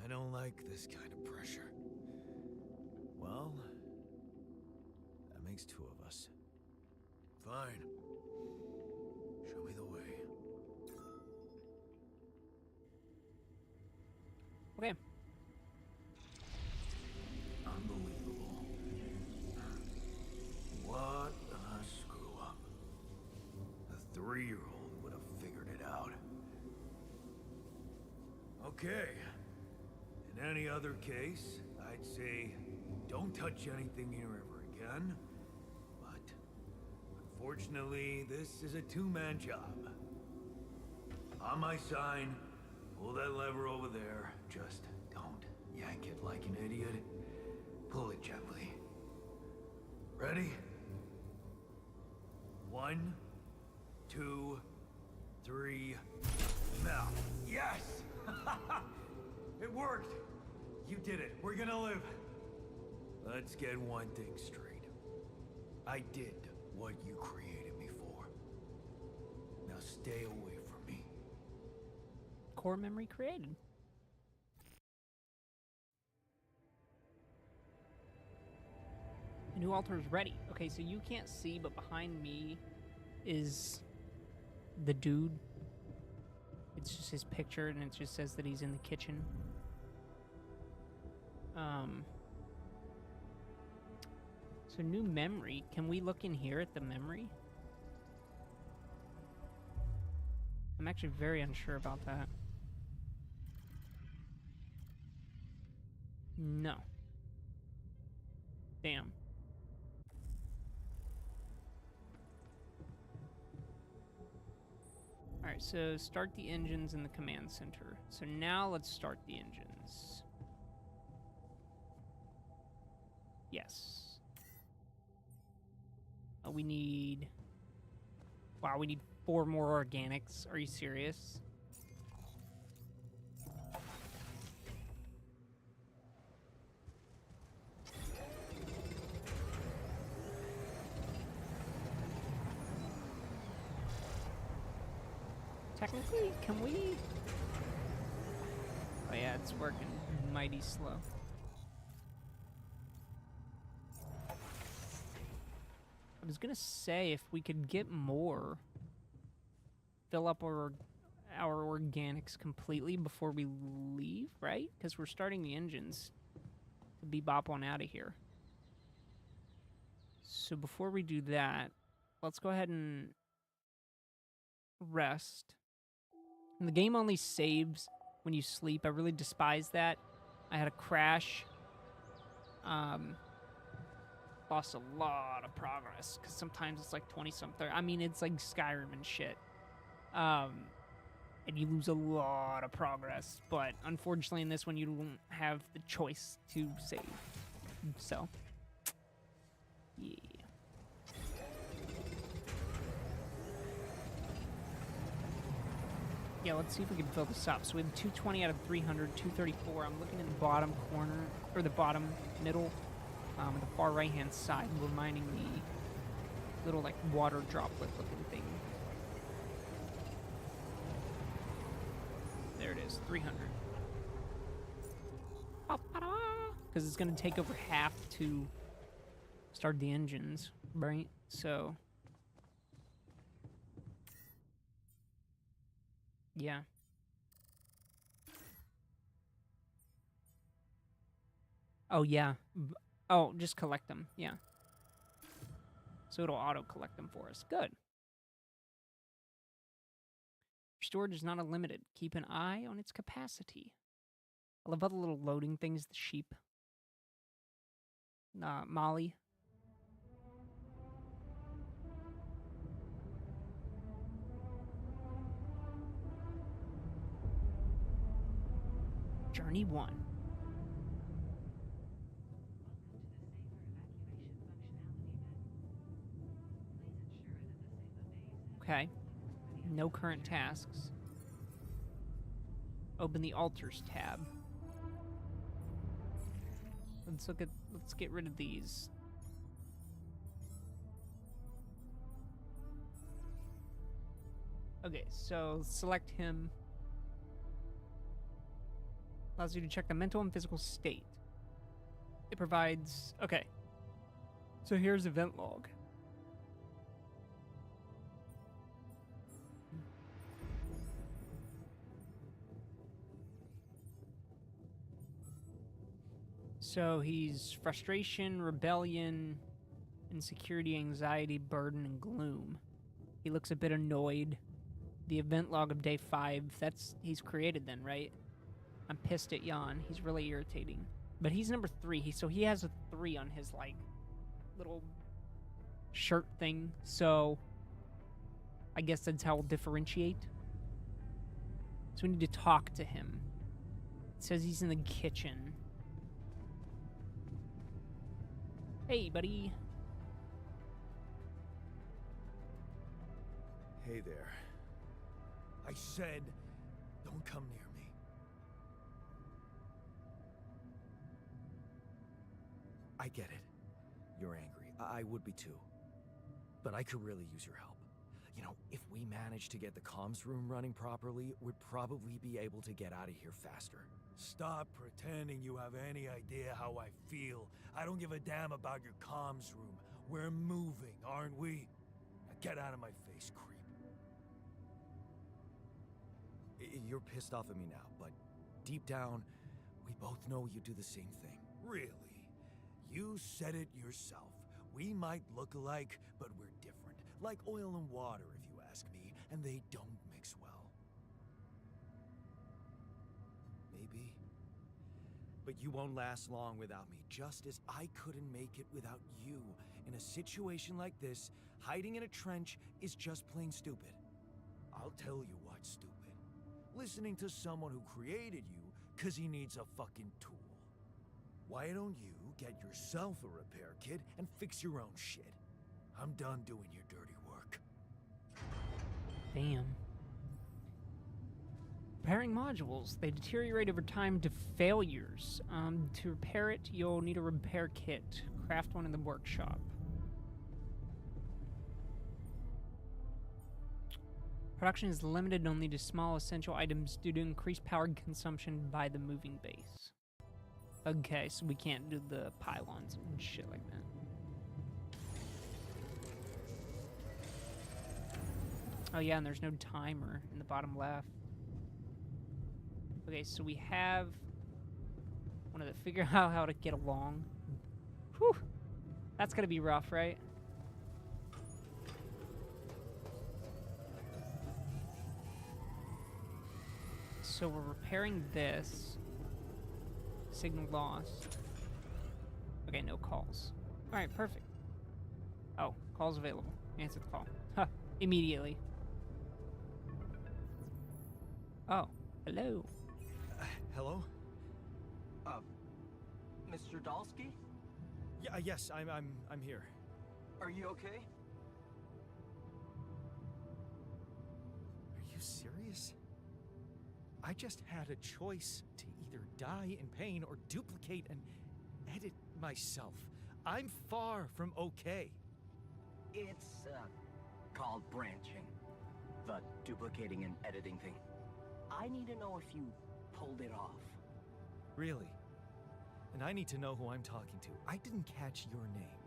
I don't like this kind of pressure. Well, that makes two of us. Fine. Show me the way. Okay. Unbelievable. What a screw up. A 3-year-old would have figured it out. Okay. In any other case, I'd say don't touch anything here ever again. But unfortunately, this is a two-man job. On my sign, pull that lever over there. Just don't yank it like an idiot. Pull it gently. Ready? 1, 2, 3. Now. Yes! It worked! You did it. We're gonna live. Let's get one thing straight. I did what you created me for. Now stay away from me. Core memory created. A new altar is ready. Okay, so you can't see, but behind me is the dude. It's just his picture, and it just says that he's in the kitchen. So new memory. Can we look in here at the memory? I'm actually very unsure about that. No. Damn. Alright, so start the engines in the command center. So now let's start the engines. Yes. We need... Wow, we need 4 more organics. Are you serious? Technically, can we... Oh yeah, it's working mighty slow. I was gonna say, if we could get more, fill up our organics completely before we leave, right? Because we're starting the engines to bebop on out of here. So before we do that, let's go ahead and rest. And the game only saves when you sleep. I really despise that. I had a crash lost a lot of progress because sometimes it's like 20-something. I mean, it's like Skyrim and shit. And you lose a lot of progress. But unfortunately, in this one, you don't have the choice to save. So, yeah. Yeah, let's see if we can fill this up. So we have 220 out of 300, 234. I'm looking in the bottom corner, or the bottom middle, on the far right-hand side. We're mining the little, like, water droplet-looking thing. There it is, 300. Because it's going to take over half to start the engines, right? So... yeah. Oh, yeah. Oh, just collect them. Yeah. So it'll auto-collect them for us. Good. Storage is not unlimited. Keep an eye on its capacity. I love all the little loading things, the sheep. Molly. Journey 1. Okay. No current tasks. Open the altars tab. Let's get rid of these. Okay, so select him. Allows you to check the mental and physical state. It provides... okay. So here's event log. So he's frustration, rebellion, insecurity, anxiety, burden, and gloom. He looks a bit annoyed. The event log of day 5, he's created then, right? I'm pissed at Jan. He's really irritating. But he's number 3, so he has a 3 on his, like, little shirt thing. So I guess that's how we'll differentiate. So we need to talk to him. It says he's in the kitchen. Hey, buddy. Hey there. I said, don't come near me. I get it. You're angry. I would be too. But I could really use your help. You know, if we manage to get the comms room running properly, we'd probably be able to get out of here faster. Stop pretending you have any idea how I feel. I don't give a damn about your comms room. We're moving, aren't we? Now get out of my face, creep. You're pissed off at me now, but deep down, we both know you do the same thing. Really? You said it yourself. We might look alike, but we're different. Like oil and water, if you ask me, and they don't mix well. Maybe. But you won't last long without me, just as I couldn't make it without you. In a situation like this, hiding in a trench is just plain stupid. I'll tell you what's stupid. Listening to someone who created you because he needs a fucking tool. Why don't you get yourself a repair kit and fix your own shit? I'm done doing your dirty work. Damn. Repairing modules. They deteriorate over time to failures. To repair it, you'll need a repair kit. Craft one in the workshop. Production is limited only to small essential items due to increased power consumption by the moving base. Okay, so we can't do the pylons and shit like that. Oh yeah, and there's no timer in the bottom left. Okay, so we have... wanted to figure out how to get along. Whew! That's gonna be rough, right? So we're repairing this. Signal lost. Okay, no calls. All right, perfect. Oh, call's available. Answer the call. Huh, immediately. Oh, hello. Hello? Mr. Dalsky? Yeah, yes, I'm here. Are you okay? Are you serious? I just had a choice to either die in pain or duplicate and edit myself. I'm far from okay. It's, called branching. The duplicating and editing thing. I need to know if you pulled it off. Really? And I need to know who I'm talking to. I didn't catch your name.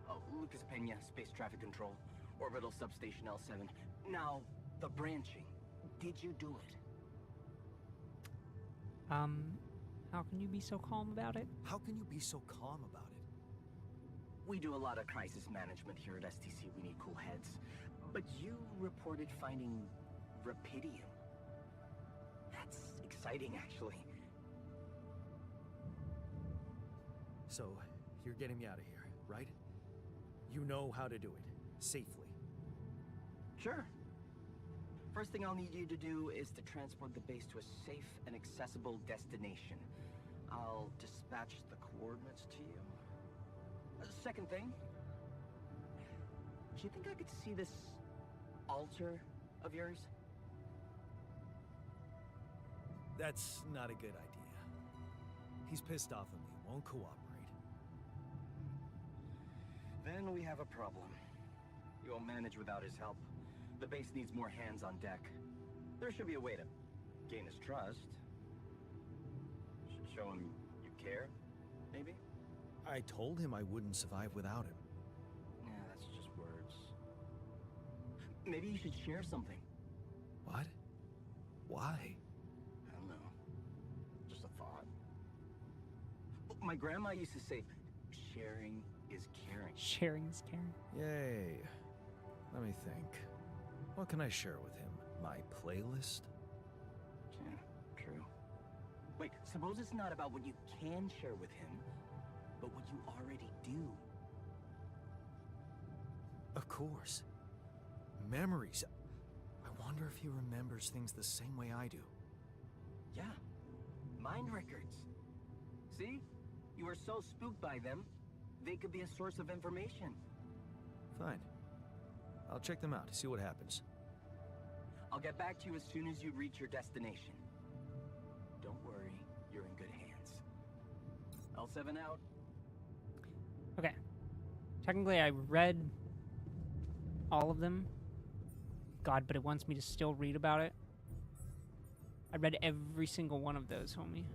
Oh, Lucas Pena, Space Traffic Control, Orbital Substation L7. Now, the branching. Did you do it? How can you be so calm about it? How can you be so calm about it? We do a lot of crisis management here at STC. We need cool heads. But you reported finding Rapidium. That's exciting, actually. So, you're getting me out of here, right? You know how to do it, safely. Sure. First thing I'll need you to do is to transport the base to a safe and accessible destination. I'll dispatch the coordinates to you. Second thing, do you think I could see this altar of yours? That's not a good idea. He's pissed off at me, won't cooperate. Then we have a problem. You won't manage without his help. The base needs more hands on deck. There should be a way to gain his trust. Show him you care, maybe? I told him I wouldn't survive without him. Yeah, that's just words. Maybe you should share something. What? Why? I don't know. Just a thought. My grandma used to say, sharing is caring. Sharing is caring. Yay. Let me think. What can I share with him? My playlist? Yeah, true. Wait, suppose it's not about what you can share with him, but what you already do. Of course. Memories. I wonder if he remembers things the same way I do. Yeah, mind records. See? You are so spooked by them, they could be a source of information. Fine. I'll check them out, see what happens. I'll get back to you as soon as you reach your destination. Don't worry, you're in good hands. L7 out. Okay. Technically, I read all of them. God, but it wants me to still read about it. I read every single one of those, homie.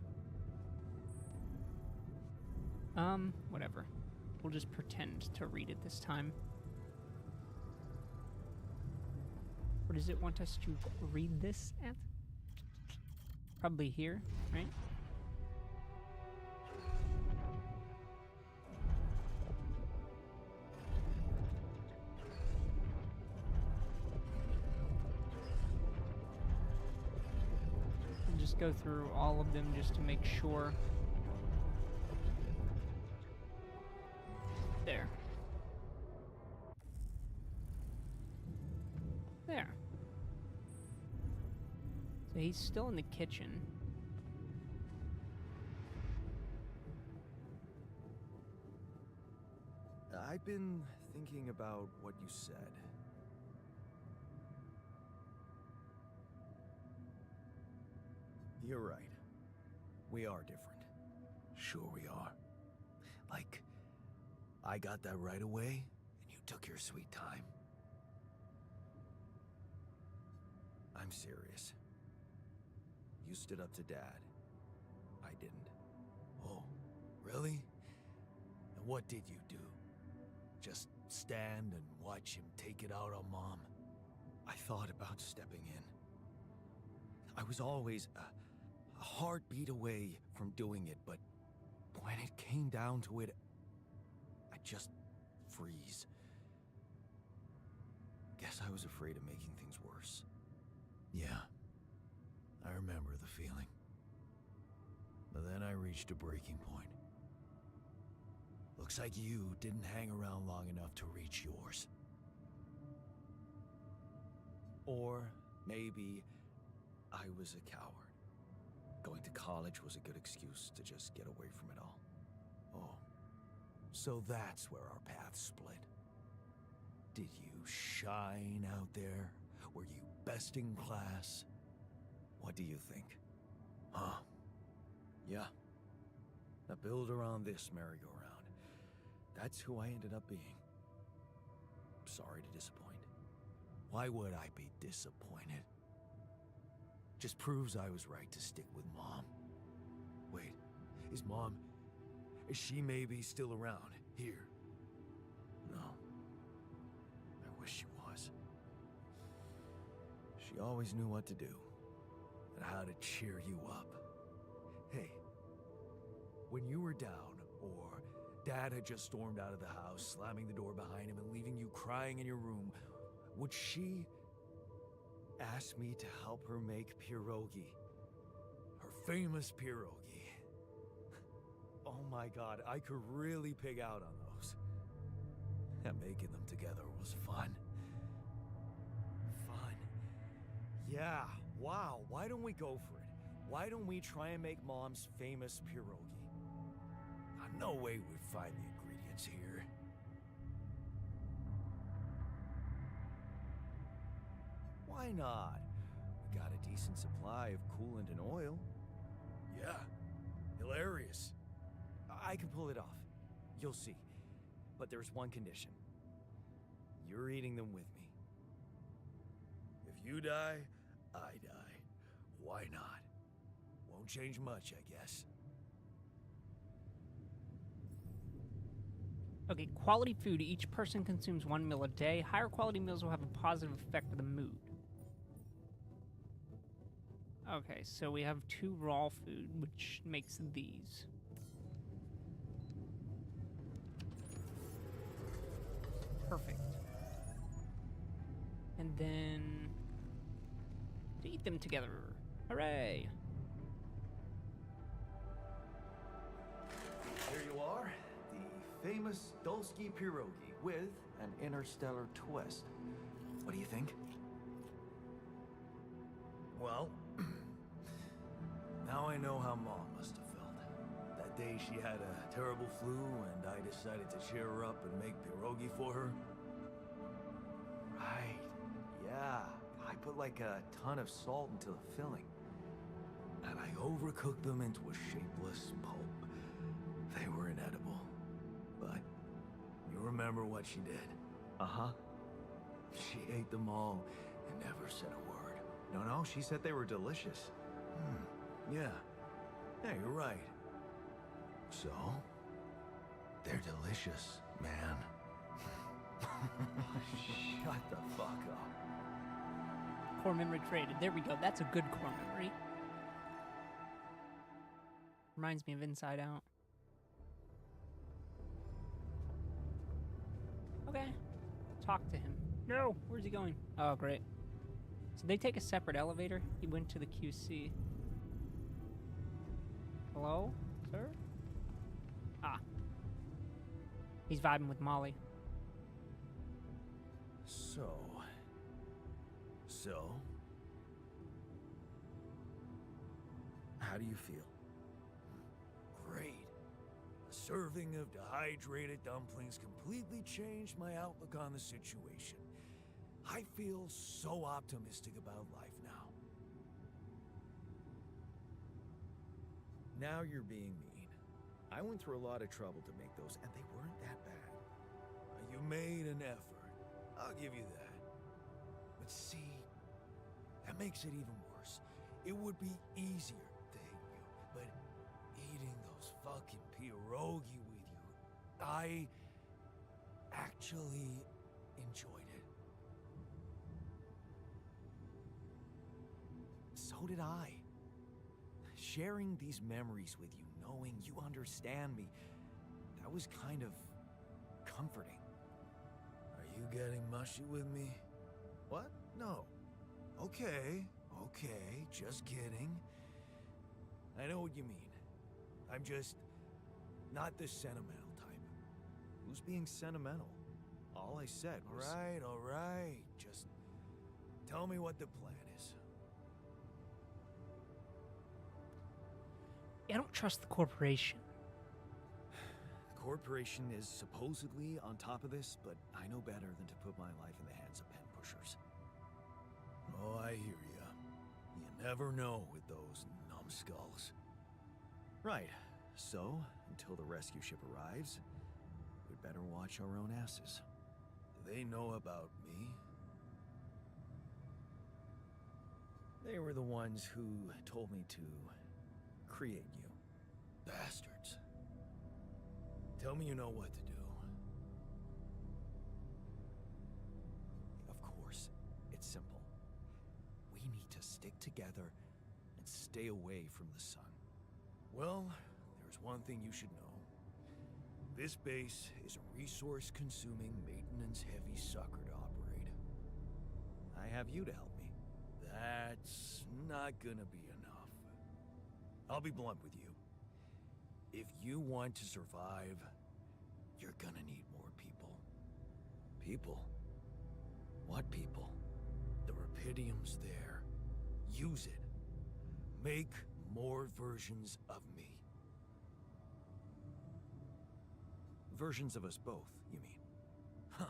Whatever. We'll just pretend to read it this time. Where does it want us to read this at? Probably here, right? We'll just go through all of them just to make sure. There. There. So he's still in the kitchen. I've been thinking about what you said. You're right. We are different. Sure we are. Like, I got that right away, and you took your sweet time. I'm serious. You stood up to Dad. I didn't. Oh, really? And what did you do? Just stand and watch him take it out on Mom? I thought about stepping in. I was always a heartbeat away from doing it, but when it came down to it, I just freeze. Guess I was afraid of making things worse. Yeah, I remember the feeling. But then I reached a breaking point. Looks like you didn't hang around long enough to reach yours. Or maybe I was a coward. Going to college was a good excuse to just get away from it all. Oh, so that's where our paths split. Did you shine out there? Were you best in class? What do you think? Huh? Yeah. Now build around this merry-go-round. That's who I ended up being. Sorry to disappoint. Why would I be disappointed? Just proves I was right to stick with Mom. Wait, is she maybe still around here? No. I wish she was. She always knew what to do and how to cheer you up. Hey, when you were down, or Dad had just stormed out of the house, slamming the door behind him and leaving you crying in your room, would she ask me to help her make pierogi? Her famous pierogi. Oh my God, I could really pig out on those. And making them together was fun. Fun. Yeah, wow, why don't we go for it? Why don't we try and make Mom's famous pierogi? No way we'd find the ingredients here. Why not? We got a decent supply of coolant and oil. Yeah, hilarious. I can pull it off. You'll see. But there's one condition. You're eating them with me. If you die, I die. Why not? Won't change much, I guess. Okay, quality food. Each person consumes 1 meal a day. Higher quality meals will have a positive effect on the mood. Okay, so we have 2 raw food, which makes these. Perfect. And then to eat them together. Hooray! Here you are, the famous Dulski pierogi with an interstellar twist. What do you think? Well, now I know how Mom must have felt. That day she had a terrible flu and I decided to cheer her up and make pierogi for her. Right, yeah. I put like a ton of salt into the filling. And I overcooked them into a shapeless pulp. They were inedible. But you remember what she did? Uh-huh. She ate them all and never said a word. No, she said they were delicious. Yeah. Yeah, you're right. So, they're delicious, man. Shut the fuck up. Core memory created. There we go. That's a good core memory. Reminds me of Inside Out. Okay. Talk to him. No! Where's he going? Oh, great. So they take a separate elevator? He went to the QC. Hello, sir? Ah. He's vibing with Molly. So... How do you feel? Great. A serving of dehydrated dumplings completely changed my outlook on the situation. I feel so optimistic about life now. Now you're being mean. I went through a lot of trouble to make those, and they weren't that bad. You made an effort. I'll give you that. But see, that makes it even worse. It would be easier to hate you, but eating those fucking pierogi with you, I actually enjoyed it. So did I. Sharing these memories with you, knowing you understand me, that was kind of comforting. Are you getting mushy with me? What? No. Okay, just kidding. I know what you mean. I'm just not the sentimental type. was being sentimental. All I said was... All right. Just tell me what the plan is. I don't trust the corporation. The corporation is supposedly on top of this, but I know better than to put my life in the hands of pen pushers. Oh, I hear ya. You never know with those numbskulls. Right. So, until the rescue ship arrives, we'd better watch our own asses. Do they know about me? They were the ones who told me to create you. Bastards. Tell me you know what to do. Of course, it's simple. We need to stick together and stay away from the sun. Well, there's one thing you should know. This base is a resource-consuming, maintenance-heavy sucker to operate. I have you to help me. That's not gonna be enough. I'll be blunt with you. If you want to survive, you're gonna need more people. People? What people? The Rapidium's there. Use it. Make more versions of me. Versions of us both, you mean? Huh.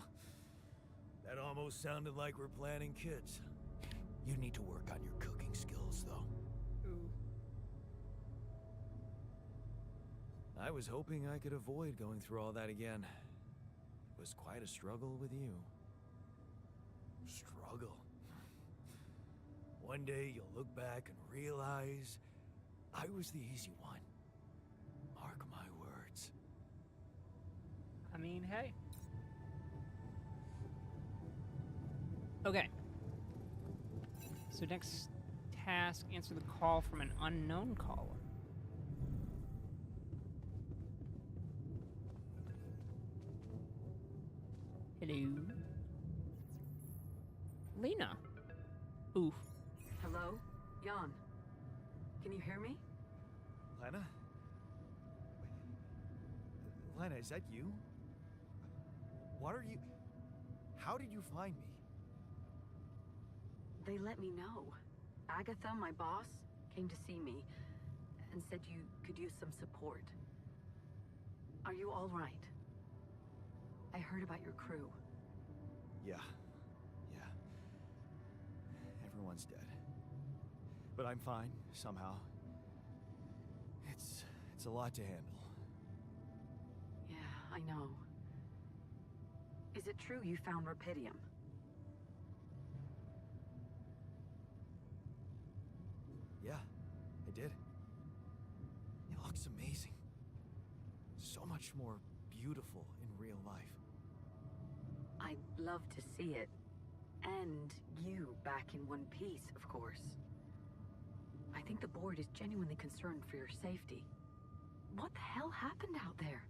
That almost sounded like we're planning kids. You need to work on your cooking skills, though. Ooh. I was hoping I could avoid going through all that again. It was quite a struggle with you. Struggle. One day you'll look back and realize I was the easy one. Mark my words. I mean, hey. Okay. So next task, answer the call from an unknown caller. Hello? Lena. Oof. Hello? Jan. Can you hear me? Lena? Lena, is that you? What are you... How did you find me? They let me know. Agatha, my boss, came to see me and said you could use some support. Are you all right? I heard about your crew. Yeah. Everyone's dead. But I'm fine, somehow. It's a lot to handle. Yeah, I know. Is it true you found Rapidium? Yeah, I did. It looks amazing. So much more beautiful in real life. I'd love to see it. And you back in one piece, of course. I think the board is genuinely concerned for your safety. What the hell happened out there?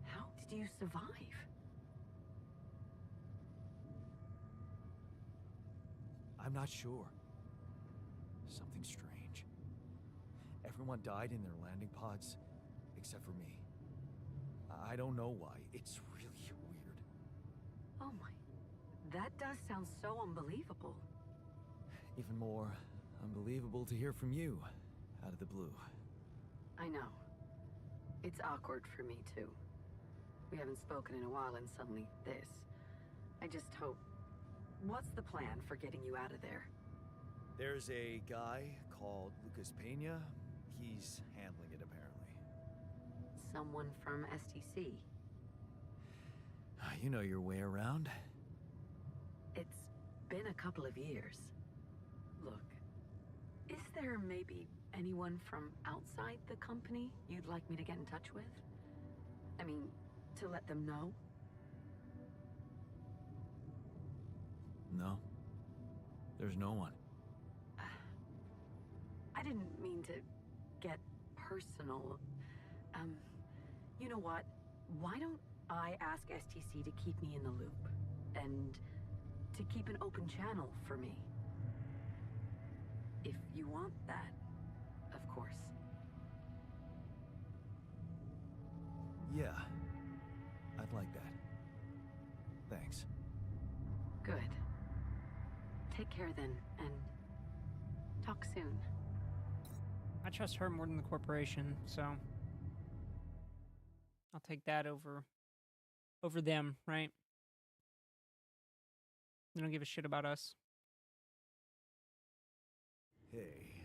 How did you survive? I'm not sure. Something strange. Everyone died in their landing pods, except for me. I don't know why. It's really weird. Oh my... That does sound so unbelievable. Even more unbelievable to hear from you, out of the blue. I know. It's awkward for me, too. We haven't spoken in a while and suddenly this. I just hope... What's the plan for getting you out of there? There's a guy called Lucas Pena. He's handling it, apparently. Someone from STC. You know your way around. It's been a couple of years. Look, is there maybe anyone from outside the company you'd like me to get in touch with? I mean, to let them know? No. There's no one. I didn't mean to get personal. You know what? Why don't I ask STC to keep me in the loop? And to keep an open channel for me? If you want that, of course. Yeah. I'd like that. Thanks. Good. Take care then, and talk soon. I trust her more than the corporation, so I'll take that over them, right? They don't give a shit about us. Hey,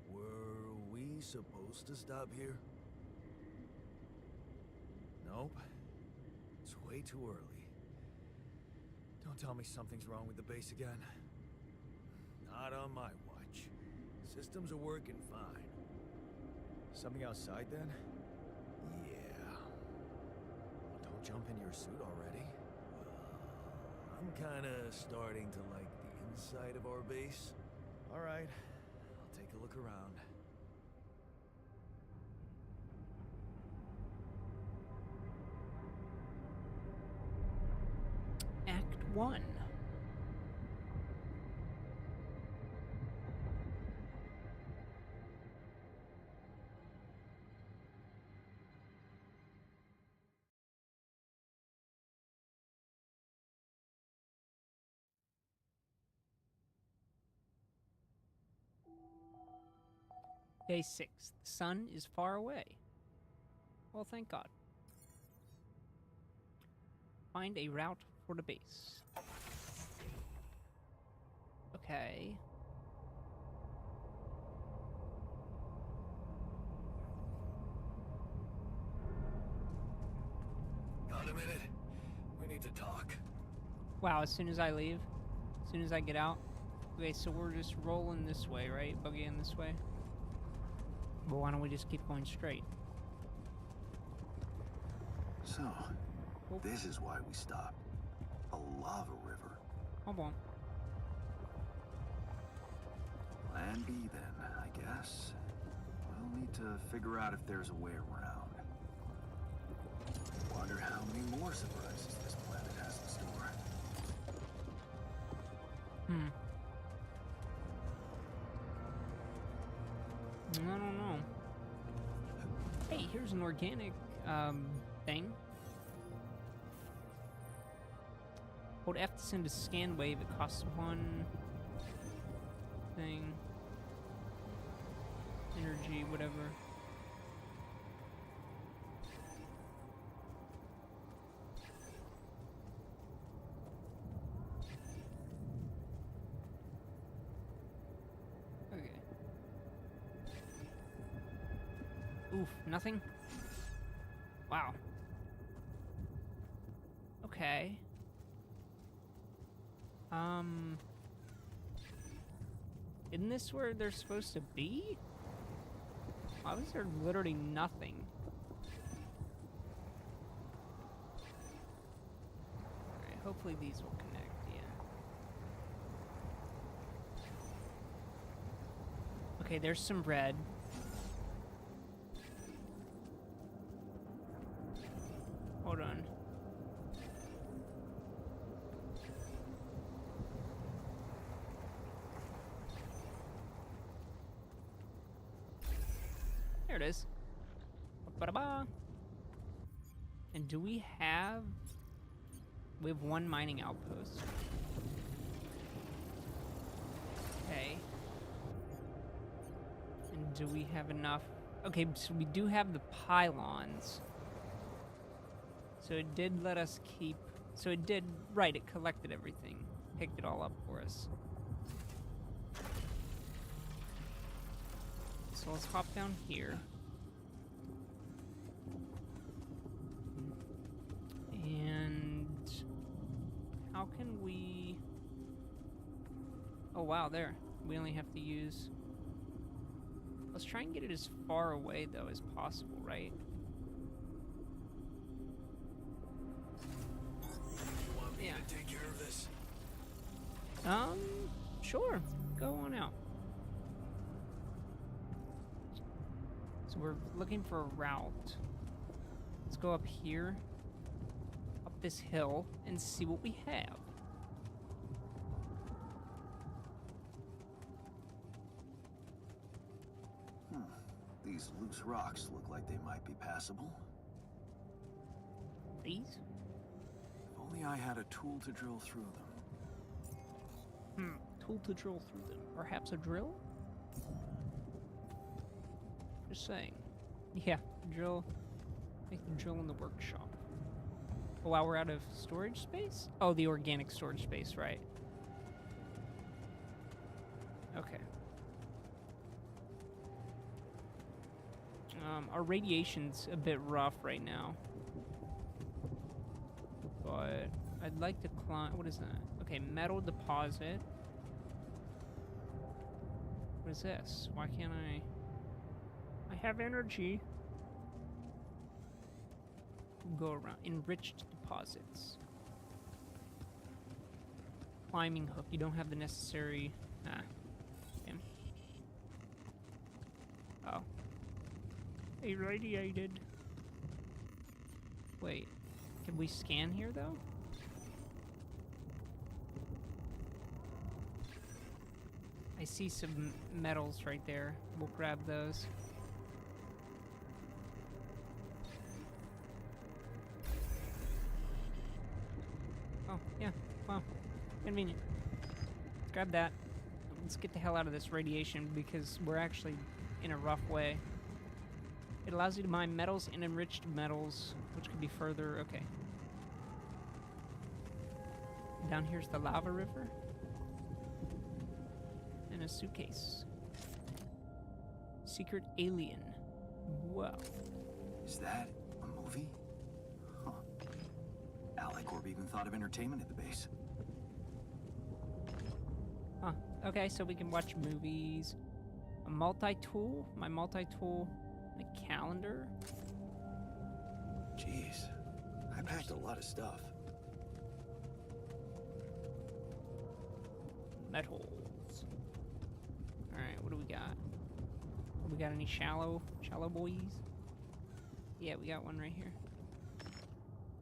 were we supposed to stop here? Nope. It's way too early. Don't tell me something's wrong with the base again. Not on my watch. Systems are working fine. Something outside then? Yeah. Don't jump in your suit already. I'm kinda starting to like the inside of our base. Alright, I'll take a look around. Act 1. Day 6. The sun is far away. Well, thank God. Find a route for the base. Okay. Got a minute? We need to talk. Wow, as soon as I leave, as soon as I get out. Okay, so we're just rolling this way, right? Boogieing this way. But why don't we just keep going straight? So, this is why we stopped. A lava river. Hold on. Plan B then, I guess. We'll need to figure out if there's a way around. Wonder how many more surprises this planet has in store. I don't know. Hey, here's an organic, thing. Hold F to send a scan wave. It costs 1 thing. Energy, whatever. Okay. Oof, nothing? Wow. Okay. Isn't this where they're supposed to be? Why was there literally nothing? Alright, hopefully these will connect, yeah. Okay, there's some red. Hold on. There it is. Ba-da-ba. And do we have... We have 1 mining outpost. Okay. And do we have enough... Okay, so we do have the pylons. So it did let us keep... So it did... Right, it collected everything. Picked it all up for us. So let's hop down here. And... How can we... Oh wow, there. We only have to use... Let's try and get it as far away, though, as possible, right? You want me to take care of this? Sure. Go on out. So we're looking for a route. Let's go up here, up this hill, and see what we have. These loose rocks look like they might be passable. These? only I had a tool to drill through them. Tool to drill through them. Perhaps a drill? Just saying. Yeah, drill. Make the drill in the workshop. Oh, wow, we're out of storage space? Oh, the organic storage space, right. Okay. Our radiation's a bit rough right now. But I'd like to climb... What is that? Okay, metal deposit. What is this? Why can't I... I have energy. Go around. Enriched deposits. Climbing hook. You don't have the necessary... Ah. Damn. Oh. Irradiated. Wait. Can we scan here, though? I see some metals right there. We'll grab those. Oh, yeah. Wow. Convenient. Let's grab that. Let's get the hell out of this radiation because we're actually in a rough way. It allows you to mine metals and enriched metals, which could be further. Okay. Down here's the lava river. And a suitcase. Secret alien. Whoa. Is that a movie? Huh. Alicorp even thought of entertainment at the base. Huh. Okay, so we can watch movies. A multi-tool? My multi-tool. A calendar. Jeez. I packed a lot of stuff. Metals. Alright, what do we got? We got any shallow boys? Yeah, we got one right here.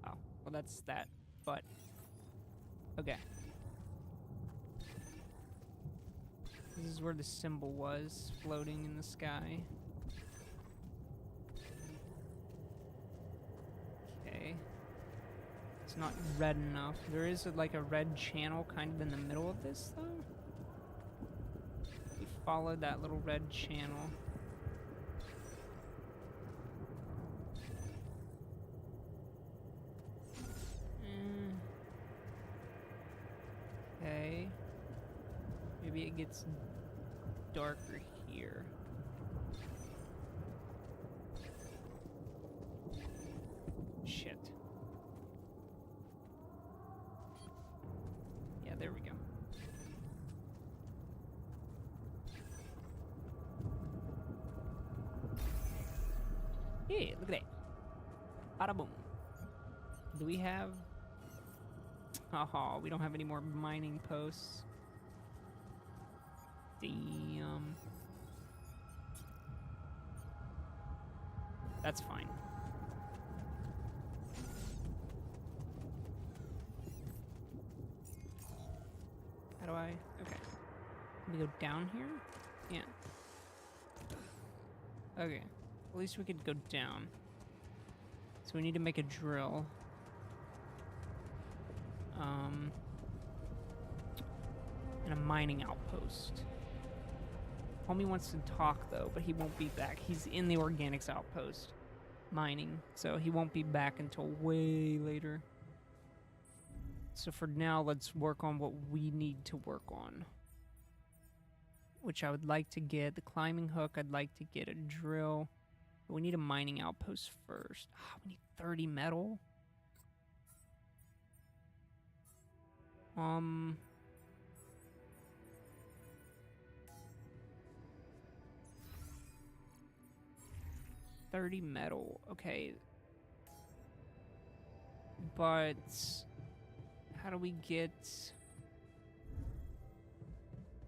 Oh, well that's that, but... Okay. This is where the symbol was, floating in the sky. Okay. It's not red enough. There is like a red channel kind of in the middle of this, though. We followed that little red channel. Okay. Maybe it gets darker here. Shit. Yeah, there we go. Hey, look at that. Bada boom. Do we have... Haha, we don't have any more mining posts. Damn. That's fine. How do I... Okay. Can we go down here? Yeah. Okay. At least we could go down. So we need to make a drill. And a mining outpost. Homie wants to talk though, but he won't be back. He's in the organics outpost mining, so he won't be back until way later. So for now, let's work on what we need to work on. Which I would like to get the climbing hook, I'd like to get a drill. But we need a mining outpost first. We need 30 metal. 30 metal, okay. But how do we get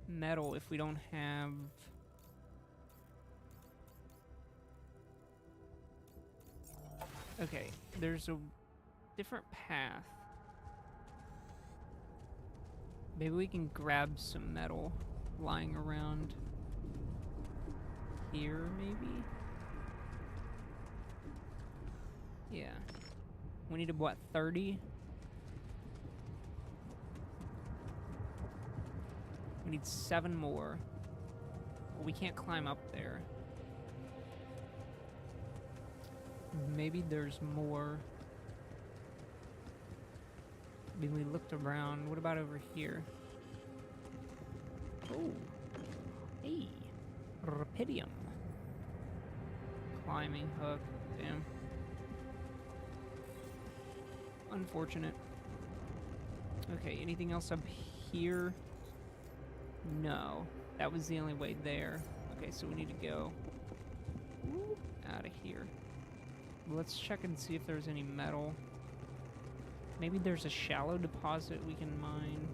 metal if we don't have... Okay, there's a different path. Maybe we can grab some metal lying around here, maybe? Yeah. We need, what, 30? We need 7 more. Well, we can't climb up there. Maybe there's more. I mean, we looked around. What about over here? Oh. Hey. Rapidium. Climbing hook. Damn. Unfortunate. Okay, anything else up here? No. That was the only way there. Okay, so we need to go out of here. Let's check and see if there's any metal. Maybe there's a shallow deposit we can mine.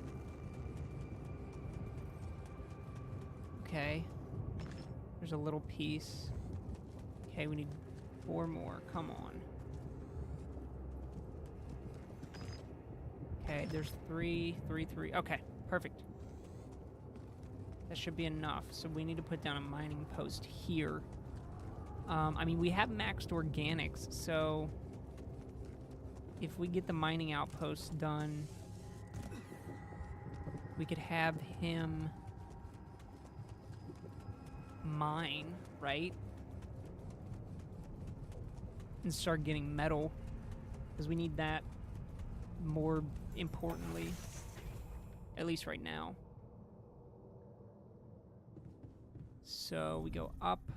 Okay. There's a little piece. Okay, we need 4 more. Come on. Okay, there's 3, 3, 3. Okay, perfect. That should be enough. So we need to put down a mining post here. I mean, we have maxed organics, so if we get the mining outpost done, we could have him mine, right? And start getting metal, because we need that more importantly, at least right now. So we go up.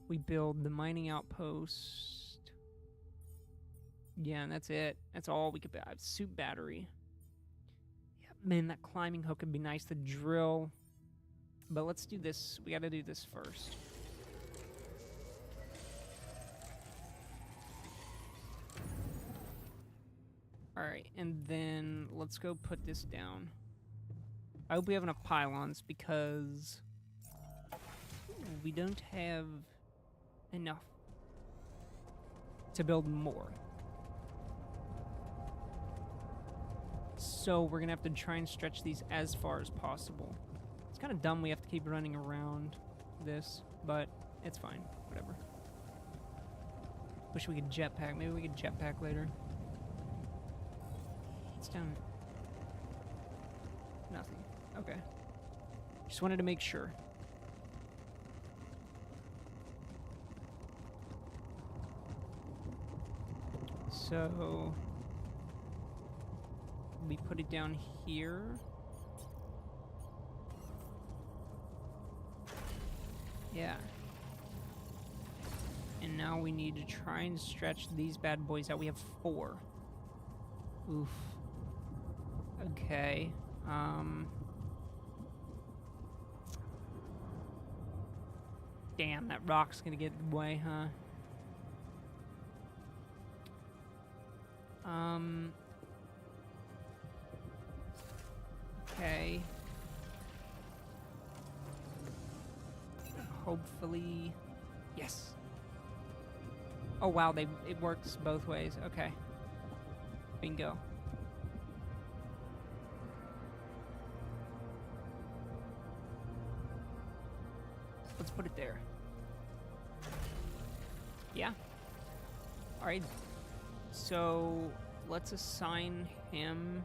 We build the mining outpost. Yeah, and that's it. That's all we could buy. Suit battery. Yeah, man, that climbing hook would be nice to drill. But let's do this. We gotta do this first. Alright, and then let's go put this down. I hope we have enough pylons because we don't have enough to build more. So we're gonna have to try and stretch these as far as possible. It's kind of dumb we have to keep running around this, but it's fine. Whatever. Wish we could jetpack. Maybe we could jetpack later. It's down. Nothing. Okay. Just wanted to make sure. So we put it down here. Yeah. And now we need to try and stretch these bad boys out. We have 4. Oof. Okay. Damn, that rock's gonna get in the way, huh? Okay. Hopefully... Yes. Oh, wow, it works both ways. Okay. Bingo. Let's put it there. Yeah. Alright. So, let's assign him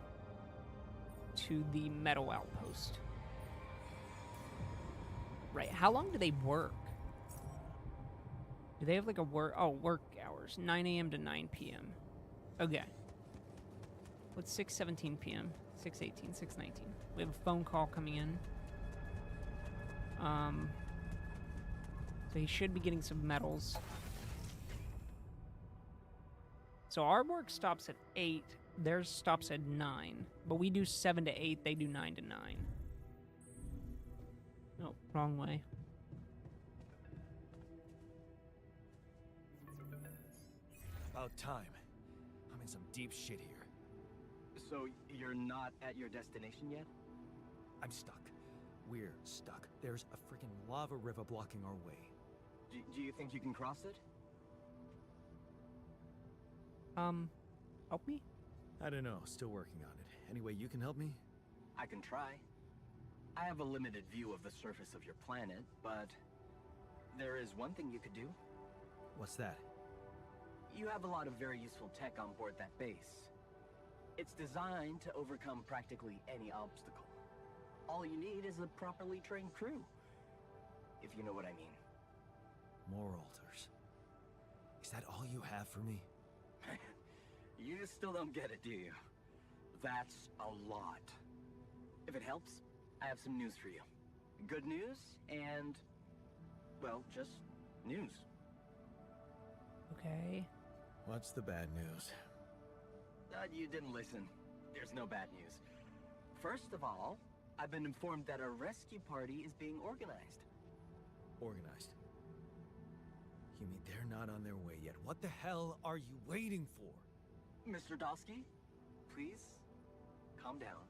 to the metal outpost. Right. How long do they work? Do they have like a work hours? 9 a.m. to 9 p.m. Okay. What's 6:17 p.m.? 6:18, 6:19. We have a phone call coming in. So he should be getting some metals. So our work stops at 8. Theirs stops at 9. But we do 7 to 8. They do 9 to 9. No, wrong way. About time. I'm in some deep shit here. So you're not at your destination yet? I'm stuck. We're stuck. There's a freaking lava river blocking our way. Do you think you can cross it? Help me? I don't know. Still working on it. Anyway, you can help me? I can try. I have a limited view of the surface of your planet, but there is one thing you could do. What's that? You have a lot of very useful tech on board that base. It's designed to overcome practically any obstacle. All you need is a properly trained crew. If you know what I mean. More altars. Is that all you have for me? You still don't get it, do you? That's a lot. If it helps, I have some news for you. Good news and, well, just news. Okay. What's the bad news? You didn't listen. There's no bad news. First of all, I've been informed that a rescue party is being organized. Organized. You mean they're not on their way yet? What the hell are you waiting for? Mr. Dosky, please, calm down.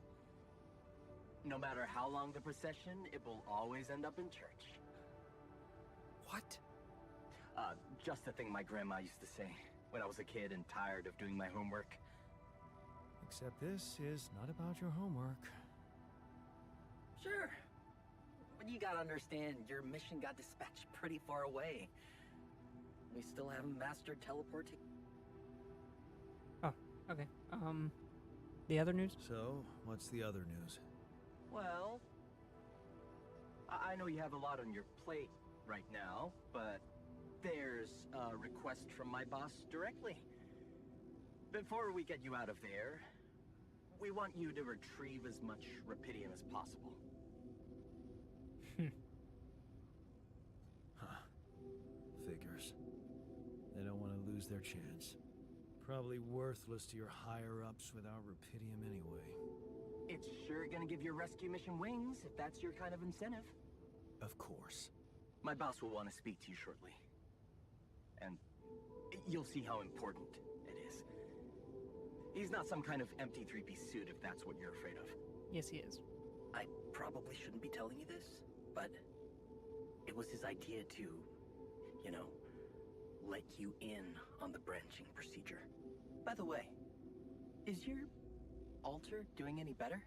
No matter how long the procession, it will always end up in church. What? Just the thing my grandma used to say when I was a kid and tired of doing my homework. Except this is not about your homework. Sure. But you gotta understand, your mission got dispatched pretty far away. We still haven't mastered teleporting. Oh, okay. The other news? So, what's the other news? Well, I know you have a lot on your plate right now, but there's a request from my boss directly. Before we get you out of there, we want you to retrieve as much Rapidium as possible. Huh. Figures. They don't want to lose their chance. Probably worthless to your higher-ups without Rapidium anyway. It's sure gonna give your rescue mission wings, if that's your kind of incentive. Of course. My boss will want to speak to you shortly. And you'll see how important it is. He's not some kind of empty three-piece suit, if that's what you're afraid of. Yes, he is. I probably shouldn't be telling you this, but it was his idea to, you know, let you in on the branching procedure. By the way, is your altar doing any better?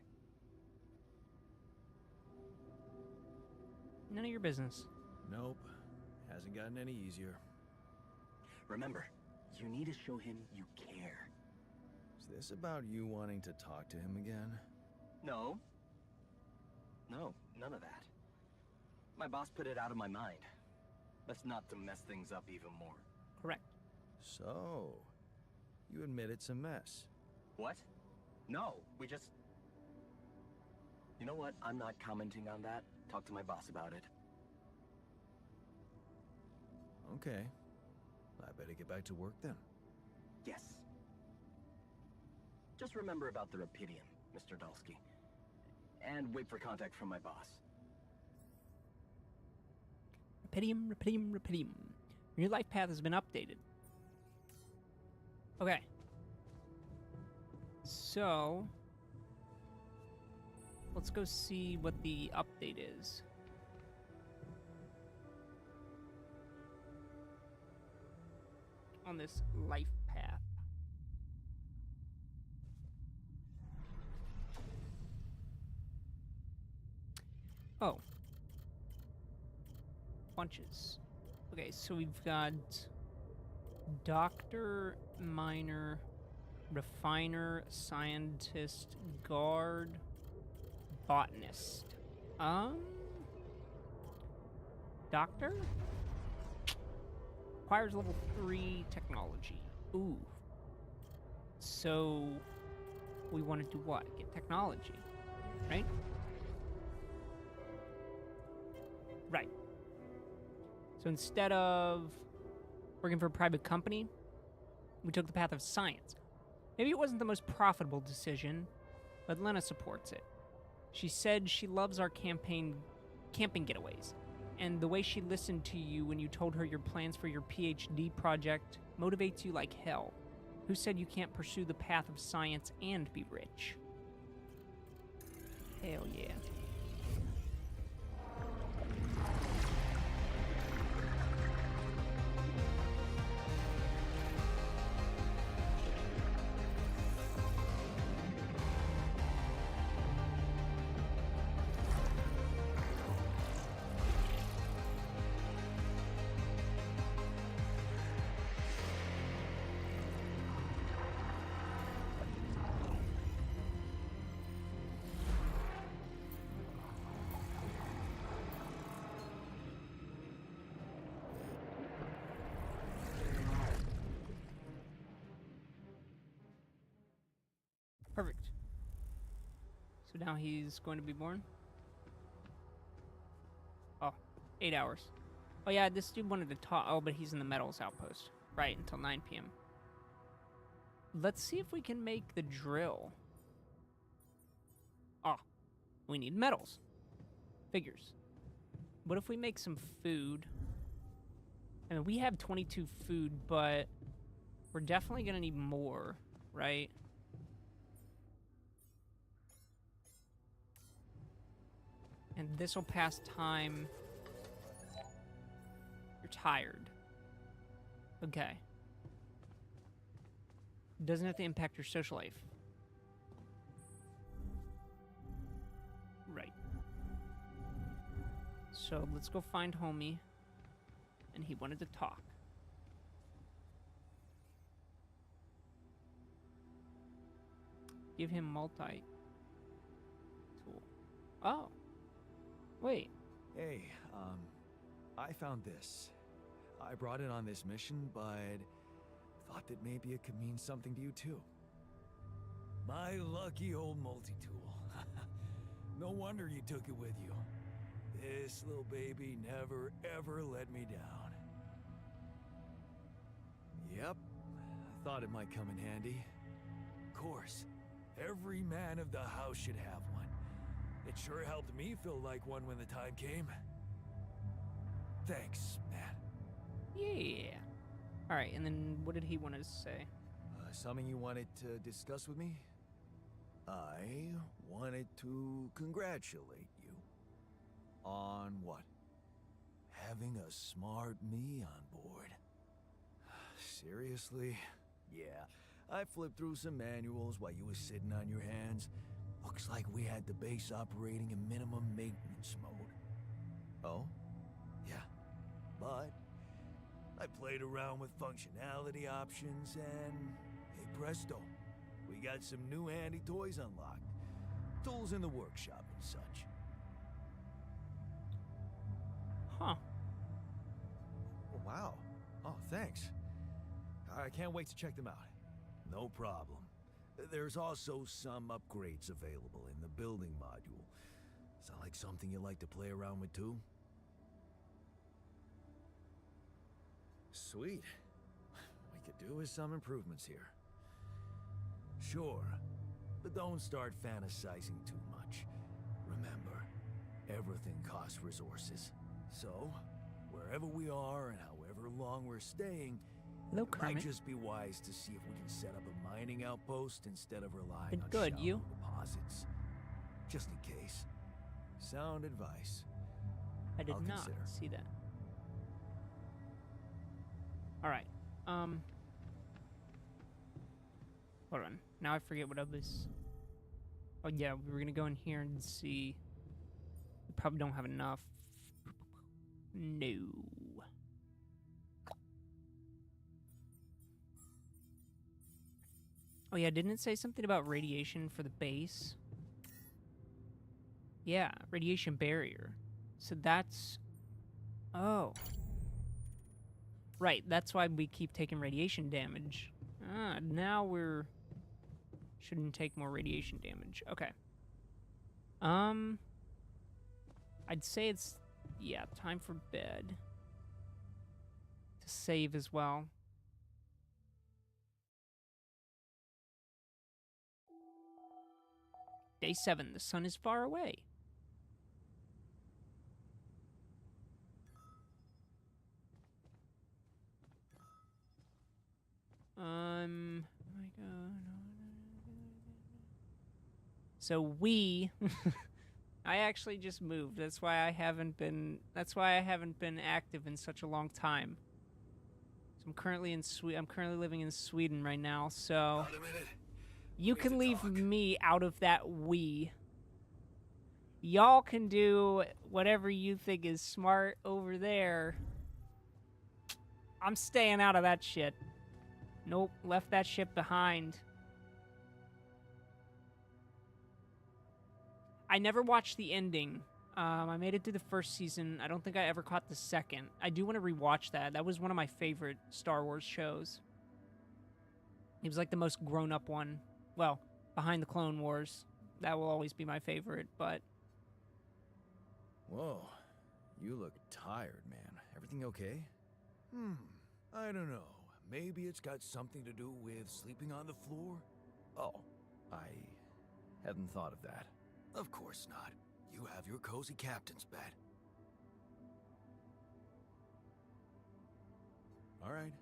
None of your business. Nope. Hasn't gotten any easier. Remember, you need to show him you care. Is this about you wanting to talk to him again? No. No, none of that. My boss put it out of my mind. That's not to mess things up even more. Correct. So, you admit it's a mess. What? No, we just... You know what? I'm not commenting on that. Talk to my boss about it. Okay. I better get back to work then. Yes. Just remember about the Rapidium, Mr. Dulski. And wait for contact from my boss. Rapidium, Rapidium, Rapidium. Your new life path has been updated. Okay. So, let's go see what the update is. On this life path. Oh. Bunches. Okay, so we've got doctor, miner, refiner, scientist, guard, botanist. Doctor? Requires level 3 technology. Ooh. So, we want to do what? Get technology, right? Right. So instead of working for a private company, we took the path of science. Maybe it wasn't the most profitable decision, but Lena supports it. She said she loves our camping getaways, and the way she listened to you when you told her your plans for your PhD project motivates you like hell. Who said you can't pursue the path of science and be rich? Hell yeah. Perfect. So now he's going to be born. Oh, 8 hours. Oh yeah, this dude wanted to talk. Oh, but he's in the metals outpost. Right, until 9 p.m. Let's see if we can make the drill. Oh, we need metals. Figures. What if we make some food? I mean, we have 22 food, but we're definitely going to need more, right? And this will pass time. You're tired. Okay. Doesn't have to impact your social life. Right. So let's go find homie. And he wanted to talk. Give him multi tool. Oh. Wait. Hey, I found this. I brought it on this mission, but thought that maybe it could mean something to you too. My lucky old multi-tool. No wonder you took it with you. This little baby never ever let me down. Yep, I thought it might come in handy. Of course, every man of the house should have one. It sure helped me feel like one when the time came. Thanks, man. Yeah. All right, and then what did he want to say? Something you wanted to discuss with me? I wanted to congratulate you. On what? Having a smart me on board. Seriously? Yeah, I flipped through some manuals while you was sitting on your hands. Looks like we had the base operating in minimum maintenance mode. Oh? Yeah, but I played around with functionality options and, hey presto, we got some new handy toys unlocked. Tools in the workshop and such. Huh. Wow. Oh, thanks. I can't wait to check them out. No problem. There's also some upgrades available in the building module. Sound like something you like to play around with too? Sweet. We could do with some improvements here. Sure, but don't start fantasizing too much. Remember, everything costs resources. So, wherever we are and however long we're staying, Hello, it might Kermit. just be wise to see if we can set up a mining outpost instead of relying Been on good, shallow you? deposits. Just in case. Sound advice. I did I'll not consider. see that. All right. Hold on. Now I forget what I was. Oh yeah, we were gonna go in here and see. We probably don't have enough. No. Oh yeah, didn't it say something about radiation for the base? Yeah, radiation barrier. So that's... Oh. Right, that's why we keep taking radiation damage. Ah, now we're... Shouldn't take more radiation damage. Okay. I'd say it's... Yeah, time for bed. To save as well. Day 7, the sun is far away. Oh my God. So we, I actually just moved. That's why I haven't been active in such a long time. So I'm currently living in Sweden right now, so Wait a minute. you We can have to leave talk. me out of that we. Y'all can do whatever you think is smart over there. I'm staying out of that shit. Nope, left that shit behind. I never watched the ending. I made it through the first season. I don't think I ever caught the second. I do want to rewatch that. That was one of my favorite Star Wars shows. It was like the most grown-up one. Well, behind the Clone Wars. That will always be my favorite, but... Whoa, you look tired, man. Everything okay? I don't know. Maybe it's got something to do with sleeping on the floor? Oh, I hadn't thought of that. Of course not. You have your cozy captain's bed. All right.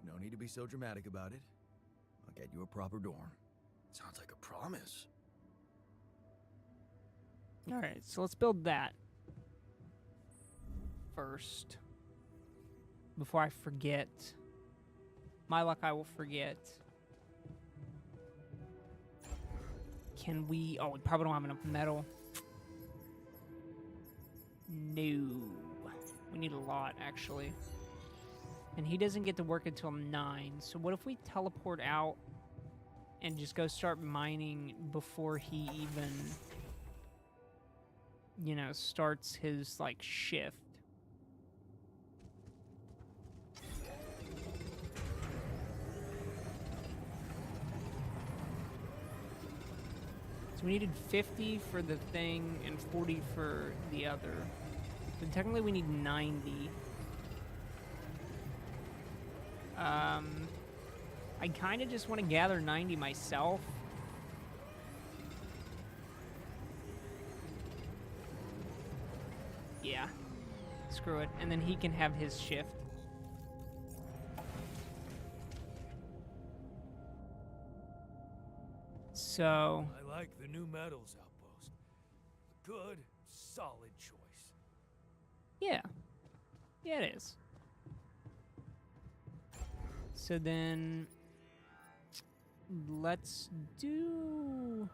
No need to be so dramatic about it. I'll get you a proper dorm. Sounds like a promise. Alright, so let's build that first. Before I forget. My luck, I will forget. Can we... Oh, we probably don't have enough metal. No. We need a lot, actually. And he doesn't get to work until 9. So what if we teleport out and just go start mining before he even, you know, starts his, like, shift? So we needed 50 for the thing and 40 for the other. But technically we need 90. I kind of just want to gather 90 myself. Yeah. Screw it. And then he can have his shift. So... I like the new metals outpost. Good, solid choice. Yeah. Yeah, it is. So then... let's do...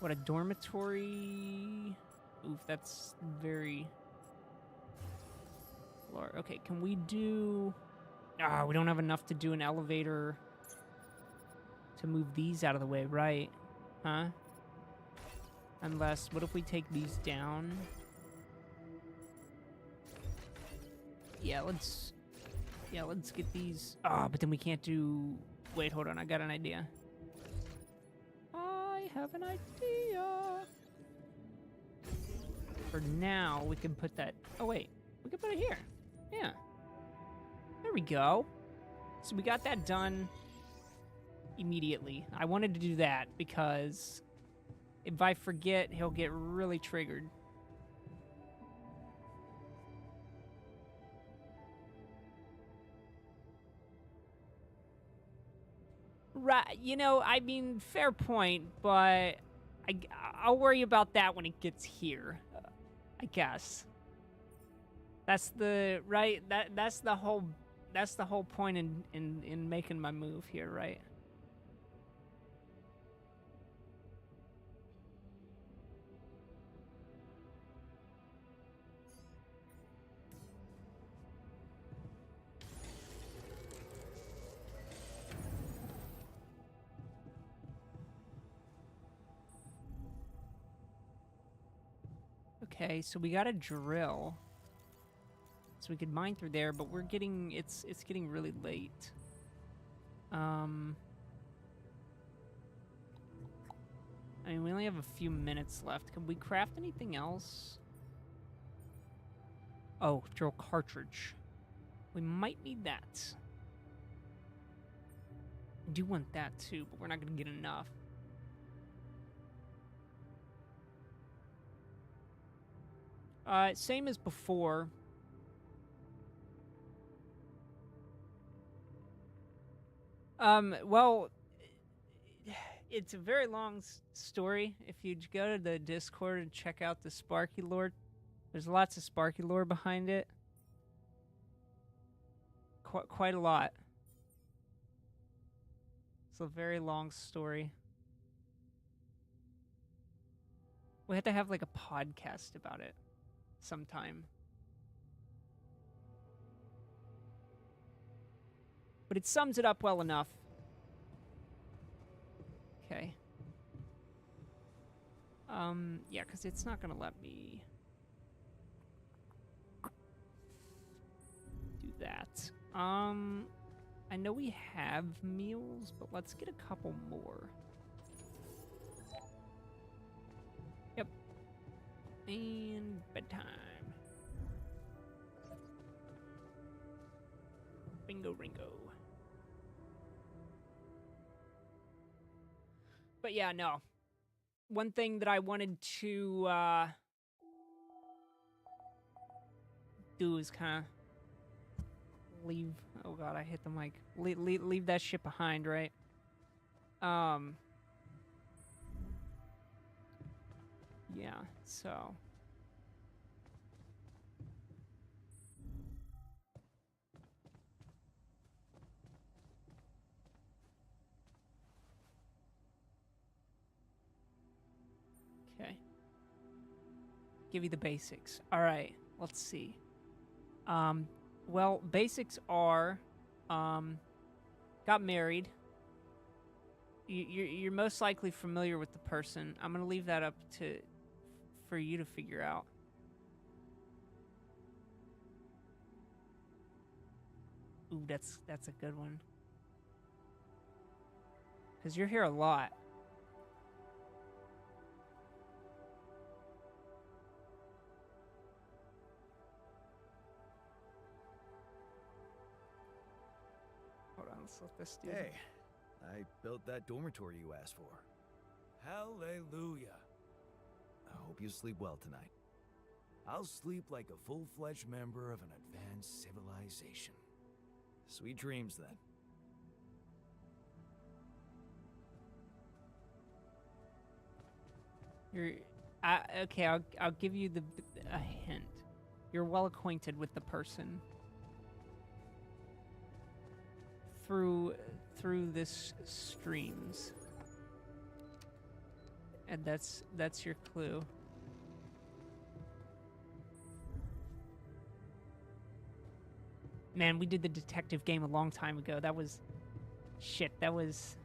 What, a dormitory? Oof, that's very... large. Okay, can we do... Ah, we don't have enough to do an elevator to move these out of the way, right? Huh? Unless, what if we take these down? Yeah, let's get these... Ah, but then we can't do... Wait, hold on, I got an idea. I have an idea. For now, we can put that... Oh, wait. We can put it here. Yeah. There we go. So we got that done immediately. I wanted to do that because if I forget, he'll get really triggered. Right, you know, I mean, fair point, but I'll worry about that when it gets here, I guess. That's the right. That's the whole point in making my move here, right? Okay, so we got a drill. So we could mine through there, but we're getting it's getting really late. I mean, we only have a few minutes left. Can we craft anything else? Oh, drill cartridge. We might need that. I do want that too, but we're not gonna get enough. Same as before. Well, it's a very long story. If you go to the Discord and check out the Sparky lore, there's lots of Sparky lore behind it. Quite a lot. It's a very long story. We have to have like a podcast about it sometime. But it sums it up well enough. Okay. Yeah, because it's not gonna let me do that. I know we have meals, but let's get a couple more. Yep. And bedtime. Bingo ringo. But yeah, no. One thing that I wanted to do is kind of leave. Oh god, I hit the mic. Leave that shit behind, right? Yeah. So. Okay. Give you the basics. All right. Let's see. Well, basics are, got married. You're most likely familiar with the person. I'm gonna leave that up for you to figure out. Ooh, that's a good one. 'Cause you're here a lot. Hold on, let's let this do. Hey, I built that dormitory you asked for. Hallelujah. I hope you sleep well tonight. I'll sleep like a full-fledged member of an advanced civilization. Sweet dreams, then. Okay. I'll give you a hint. You're well acquainted with the person through this streams, and that's your clue. Man, we did the detective game a long time ago. That was shit. That was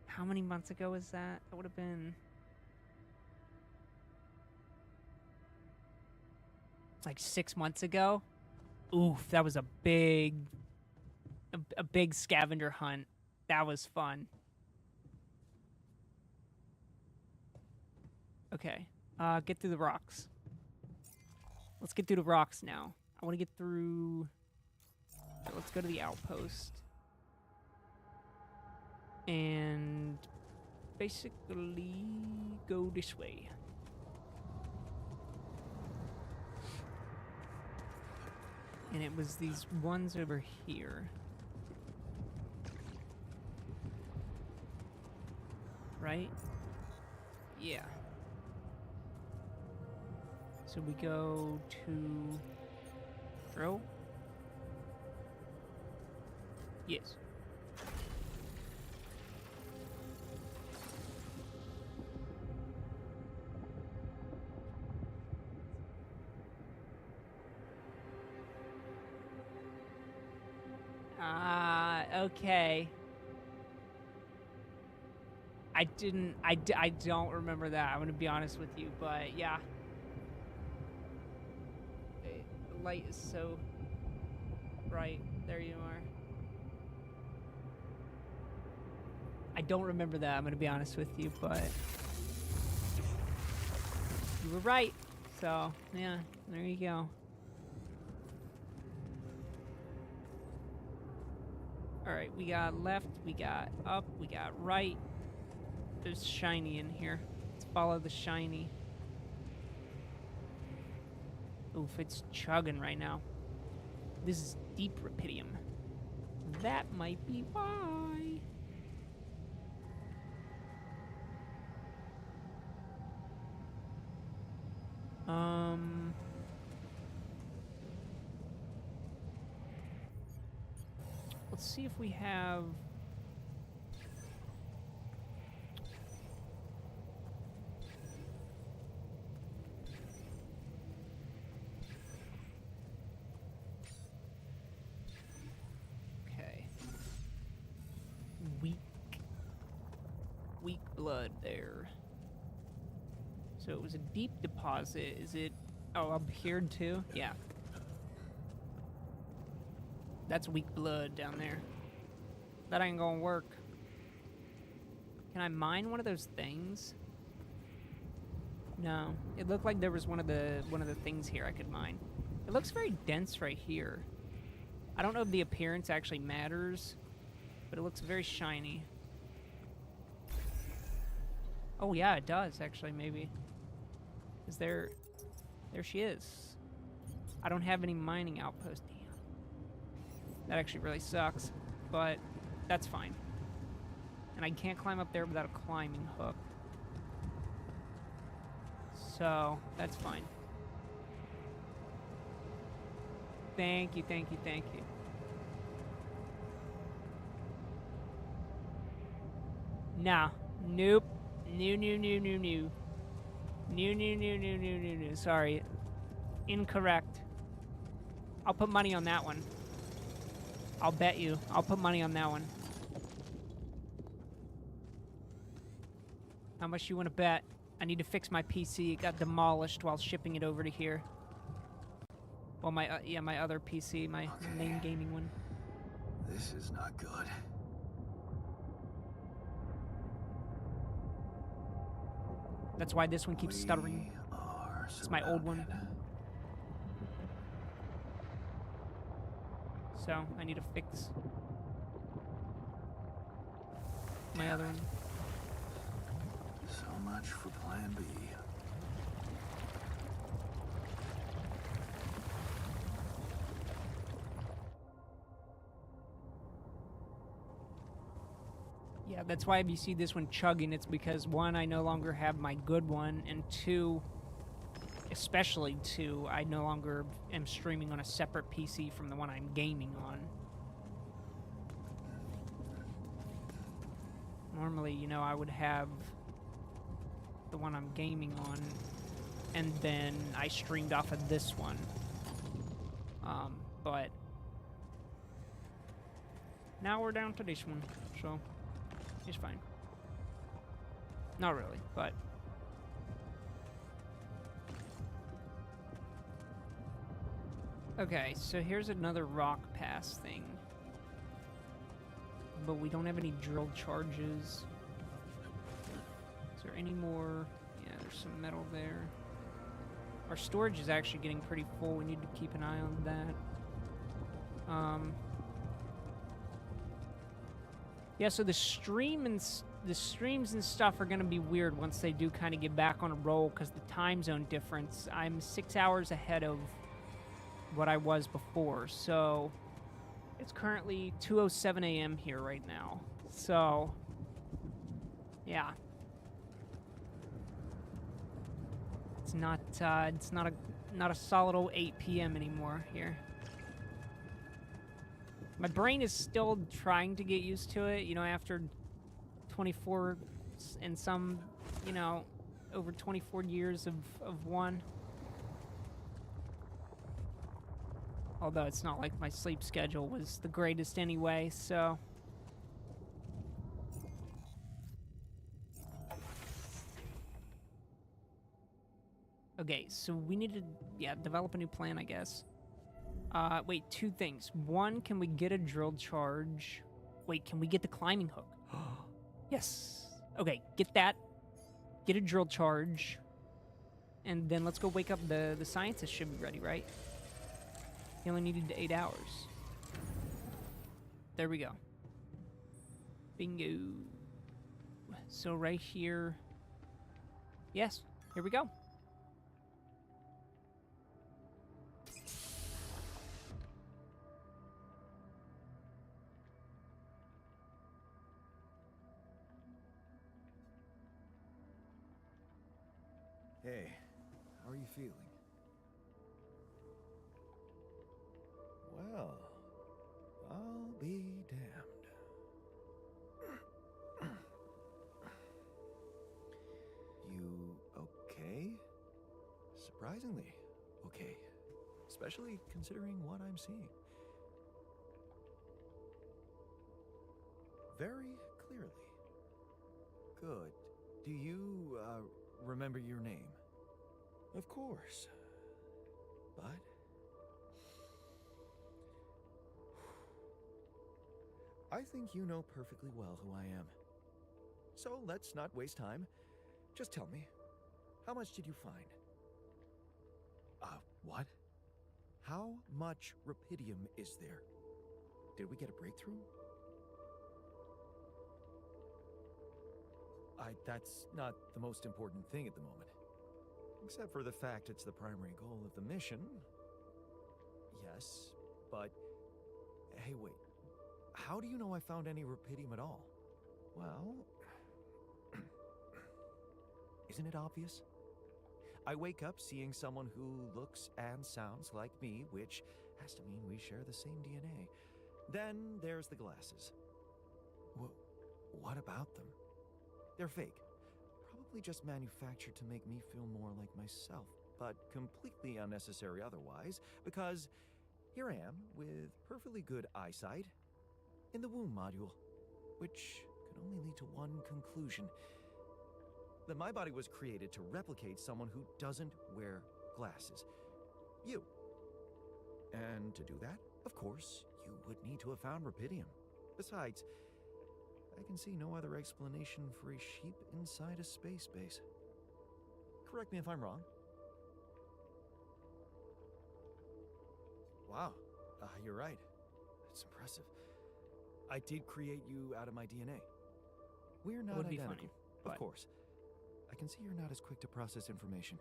how many months ago was that? That would have been like 6 months ago. Oof, that was a big scavenger hunt. That was fun. Okay, get through the rocks. Let's get through the rocks now. I want to get through. Okay, let's go to the outpost. And basically go this way. And it was these ones over here. Right? Yeah. So we go to throw? Yes. Okay. I don't remember that. I'm gonna be honest with you, but yeah. The light is so bright. There you are. I don't remember that. I'm gonna be honest with you, but you were right. So yeah, there you go. Alright, we got left, we got up, we got right. There's shiny in here. Let's follow the shiny. Oof, it's chugging right now. This is deep rapidium. That might be why. Let's see if we have. Okay. Weak blood there. So it was a deep deposit. Is it? Oh, up here too? Yeah. That's weak blood down there. That ain't gonna work. Can I mine one of those things? No. It looked like there was one of the things here I could mine. It looks very dense right here. I don't know if the appearance actually matters, but it looks very shiny. Oh yeah, it does actually, maybe. Is there she is. I don't have any mining outposts. Damn. That actually really sucks, but that's fine. And I can't climb up there without a climbing hook. So, that's fine. Thank you, thank you, thank you. Nah. Nope. No, no, no, no, no. No, no, no, no, no, no, no. Sorry. Incorrect. I'll put money on that one. I'll bet you. I'll put money on that one. How much you want to bet? I need to fix my PC. It got demolished while shipping it over to here. Well, my yeah, my other PC, my main gaming one. This is not good. That's why this one keeps stuttering. It's my old one. So, I need to fix my other one. So much for plan B. Yeah, that's why if you see this one chugging, it's because one, I no longer have my good one, and two, especially two, I no longer am streaming on a separate PC from the one I'm gaming on. Normally, you know, I would have the one I'm gaming on, and then I streamed off of this one. But now we're down to this one, so it's fine. Not really, but okay, so here's another rock pass thing. But we don't have any drill charges. Is there any more? Yeah, there's some metal there. Our storage is actually getting pretty full. We need to keep an eye on that. Yeah, so the streams and stuff are gonna be weird once they do kind of get back on a roll because the time zone difference. I'm 6 hours ahead of what I was before, so it's currently 2:07 a.m. here right now. So, yeah, it's not a solid old 8 p.m. anymore here. My brain is still trying to get used to it, you know, after 24 and some, you know, over 24 years of one. Although it's not like my sleep schedule was the greatest anyway, so. Okay, so we need to, yeah, develop a new plan, I guess. Wait, two things. One, can we get a drill charge? Wait, can we get the climbing hook? Yes. Okay, get that. Get a drill charge. And then let's go wake up the scientists should be ready, right? He only needed 8 hours. There we go. Bingo. So right here. Yes, here we go. Hey, how are you feeling? Well, I'll be damned. You okay? Surprisingly okay. Especially considering what I'm seeing. Very clearly. Good. Do you, remember your name? Of course. But I think you know perfectly well who I am. So let's not waste time. Just tell me, how much did you find? What? How much rupidium is there? Did we get a breakthrough? That's not the most important thing at the moment. Except for the fact it's the primary goal of the mission. Yes, but... Hey, wait. How do you know I found any rupidium at all? Well... Isn't it obvious? I wake up seeing someone who looks and sounds like me, which has to mean we share the same DNA. Then there's the glasses. What about them? They're fake. Probably just manufactured to make me feel more like myself, but completely unnecessary otherwise, because here I am with perfectly good eyesight in the womb module, which could only lead to one conclusion. That my body was created to replicate someone who doesn't wear glasses. You. And to do that, of course, you would need to have found rupidium. Besides, I can see no other explanation for a sheep inside a space base. Correct me if I'm wrong. Wow, you're right. It's impressive. I did create you out of my DNA. We're not That would be identical, funny, of but... course. I can see you're not as quick to process information.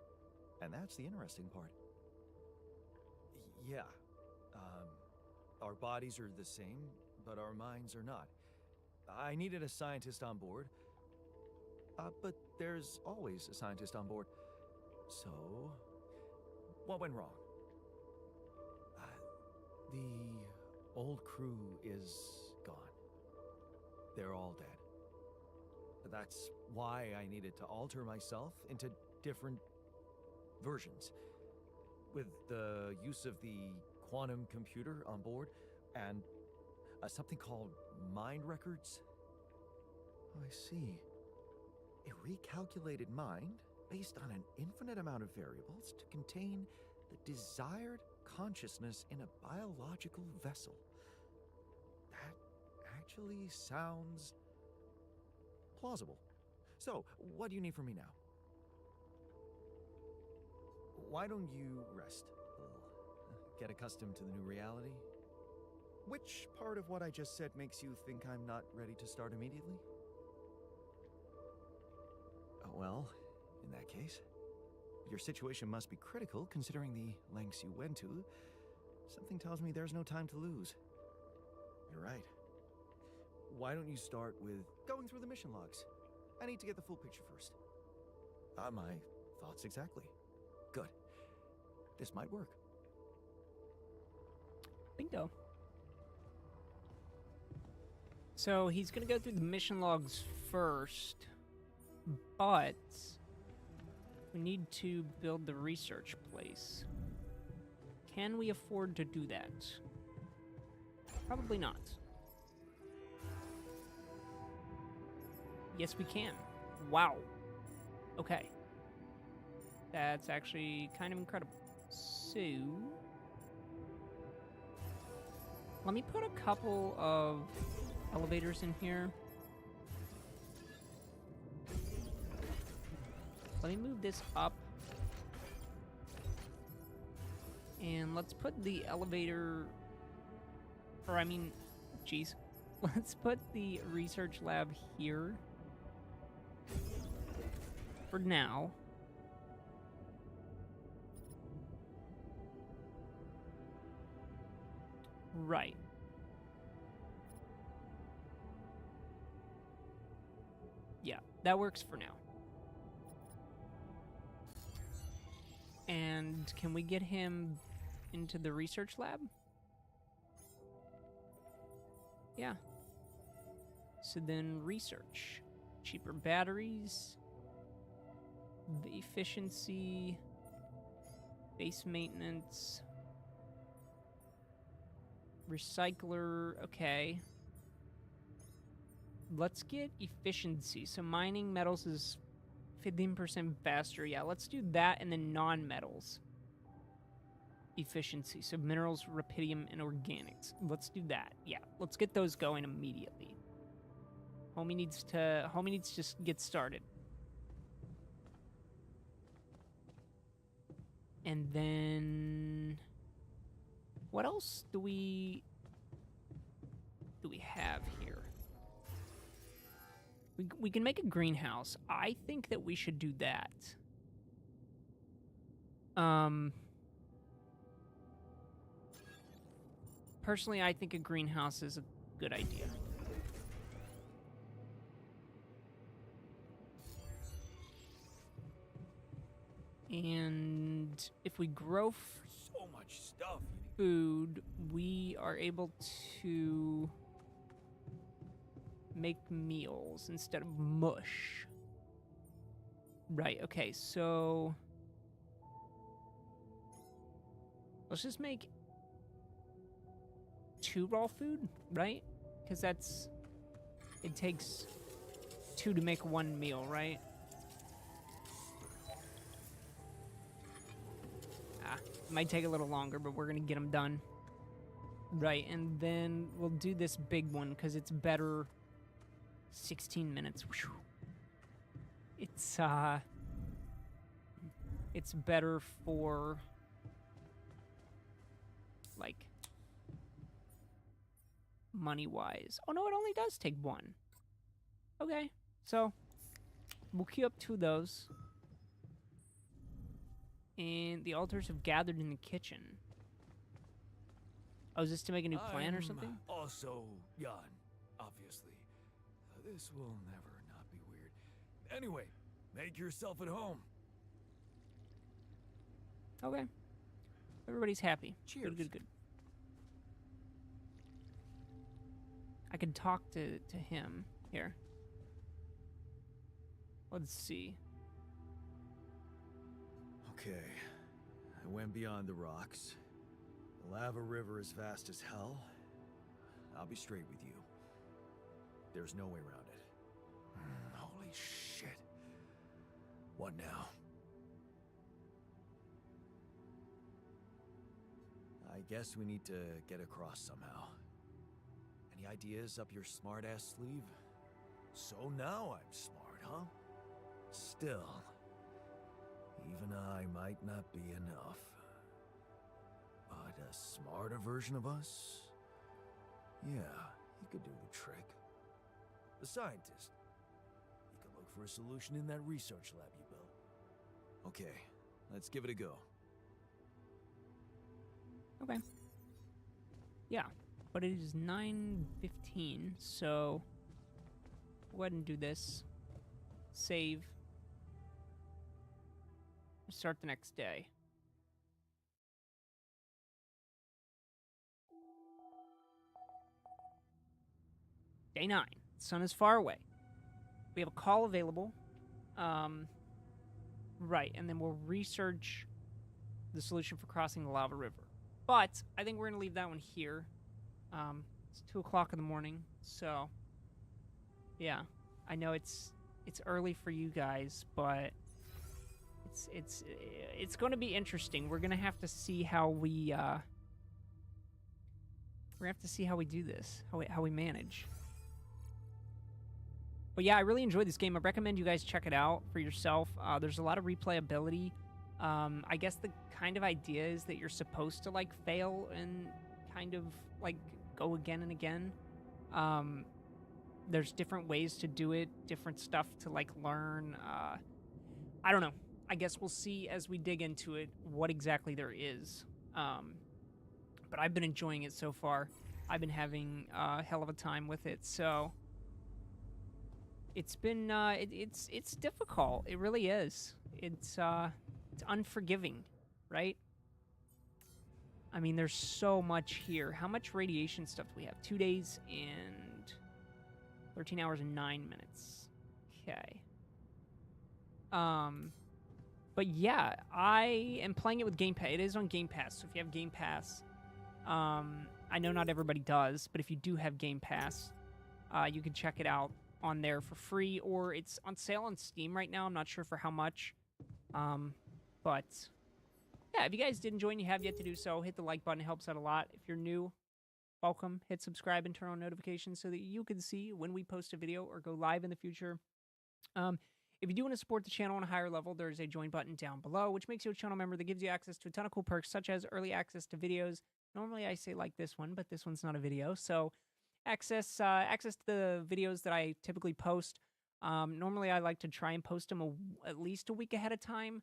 And that's the interesting part. Yeah. Our bodies are the same, but our minds are not. I needed a scientist on board. But there's always a scientist on board. So, what went wrong? The old crew is gone. They're all dead. That's why I needed to alter myself into different versions. With the use of the quantum computer on board and something called mind records. Oh, I see. A recalculated mind based on an infinite amount of variables to contain the desired consciousness in a biological vessel. That actually sounds plausible. So, what do you need from me now? Why don't you rest a little? Get accustomed to the new reality? Which part of what I just said makes you think I'm not ready to start immediately? Well, in that case, your situation must be critical considering the lengths you went to. Something tells me there's no time to lose. You're right. Why don't you start with going through the mission logs? I need to get the full picture first. My thoughts exactly. Good. This might work. Bingo. So he's gonna go through the mission logs first, but we need to build the research place. Can we afford to do that? Probably not. Yes, we can. Wow. Okay. That's actually kind of incredible. So, let me put a couple of elevators in here. Let me move this up. And let's put the elevator, or I mean, geez. Let's put the research lab here for now. Right. Yeah, that works for now. And can we get him into the research lab? Yeah. So then research. Cheaper batteries. The efficiency. Base maintenance. Recycler. Okay. Let's get efficiency. So mining metals is 15% faster. Yeah, let's do that and then non-metals. efficiency. So minerals, rubidium, and organics. Let's do that. Yeah, let's get those going immediately. Homie needs to just get started. And then what else do we have here? We can make a greenhouse. I think that we should do that. Personally, I think a greenhouse is a good idea. And if we grow So much stuff. food, we are able to make meals instead of mush. Right, okay, so let's just make 2 raw food, right? Because it takes 2 to make 1 meal, right? It might take a little longer, but we're gonna get them done. Right, and then we'll do this big one because it's better. 16 minutes. Whew. It's better for like money-wise. Oh no, it only does take 1. Okay, so we'll queue up 2 of those. And the altars have gathered in the kitchen. Oh, is this to make a new plan or something? Also young, obviously. This will never not be weird. Anyway, make yourself at home. Okay. Everybody's happy. Cheers. Good. I can talk to him here. Let's see. Okay. I went beyond the rocks. The lava river is vast as hell. I'll be straight with you. There's no way around it. Holy shit. What now? I guess we need to get across somehow. Any ideas up your smart-ass sleeve? So now I'm smart, huh? Still, even I might not be enough. But a smarter version of us? Yeah, he could do the trick. The scientist. You can look for a solution in that research lab you built. Okay, let's give it a go. Okay. Yeah, but it is 9:15, so go ahead and do this. Save. Start the next day. Day 9. Sun is far away. We have a call available. Right, and then we'll research the solution for crossing the lava river. But I think we're going to leave that one here. It's 2 o'clock in the morning, so yeah. I know it's early for you guys, but it's going to be interesting. We're going to have to see how we do this, how we manage. But yeah, I really enjoyed this game. I recommend you guys check it out for yourself. There's a lot of replayability. I guess the kind of idea is that you're supposed to like fail and kind of like go again and again. There's different ways to do it, different stuff to like learn. I don't know. I guess we'll see as we dig into it what exactly there is. But I've been enjoying it so far. I've been having a hell of a time with it. So it's been it's difficult. It really is. It's unforgiving, right? I mean, there's so much here. How much radiation stuff do we have? 2 days and 13 hours and 9 minutes. Okay. But yeah, I am playing it with Game Pass. It is on Game Pass, so if you have Game Pass, I know not everybody does, but if you do have Game Pass, you can check it out on there for free, or it's on sale on Steam right now. I'm not sure for how much, but yeah, if you guys did enjoy and you have yet to do so, hit the like button. It helps out a lot. If you're new, welcome. Hit subscribe and turn on notifications so that you can see when we post a video or go live in the future. If you do want to support the channel on a higher level, there's a join button down below, which makes you a channel member that gives you access to a ton of cool perks, such as early access to videos. Normally I say like this one, but this one's not a video. So access to the videos that I typically post. Normally I like to try and post them at least a week ahead of time.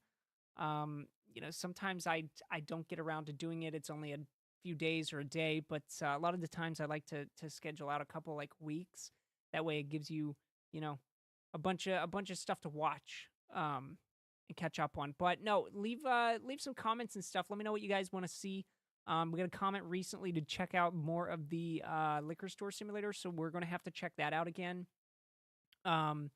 Sometimes I don't get around to doing it. It's only a few days or a day, but a lot of the times I like to schedule out a couple like weeks. That way it gives you, a bunch of stuff to watch and catch up on. But no, leave some comments and stuff. Let me know what you guys want to see. We got a comment recently to check out more of the liquor store simulator, so we're going to have to check that out again. I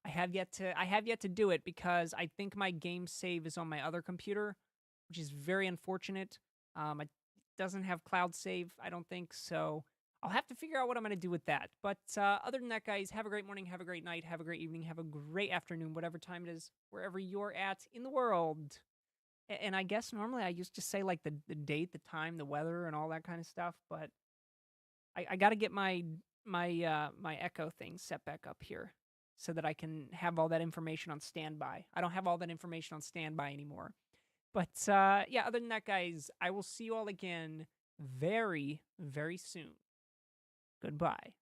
have yet to do it because I think my game save is on my other computer, which is very unfortunate. It doesn't have cloud save, I don't think, so I'll have to figure out what I'm going to do with that. But other than that, guys, have a great morning, have a great night, have a great evening, have a great afternoon, whatever time it is, wherever you're at in the world. And I guess normally I used to say like the date, the time, the weather, and all that kind of stuff, but I got to get my Echo thing set back up here so that I can have all that information on standby. I don't have all that information on standby anymore. But yeah, other than that, guys, I will see you all again very, very soon. Goodbye.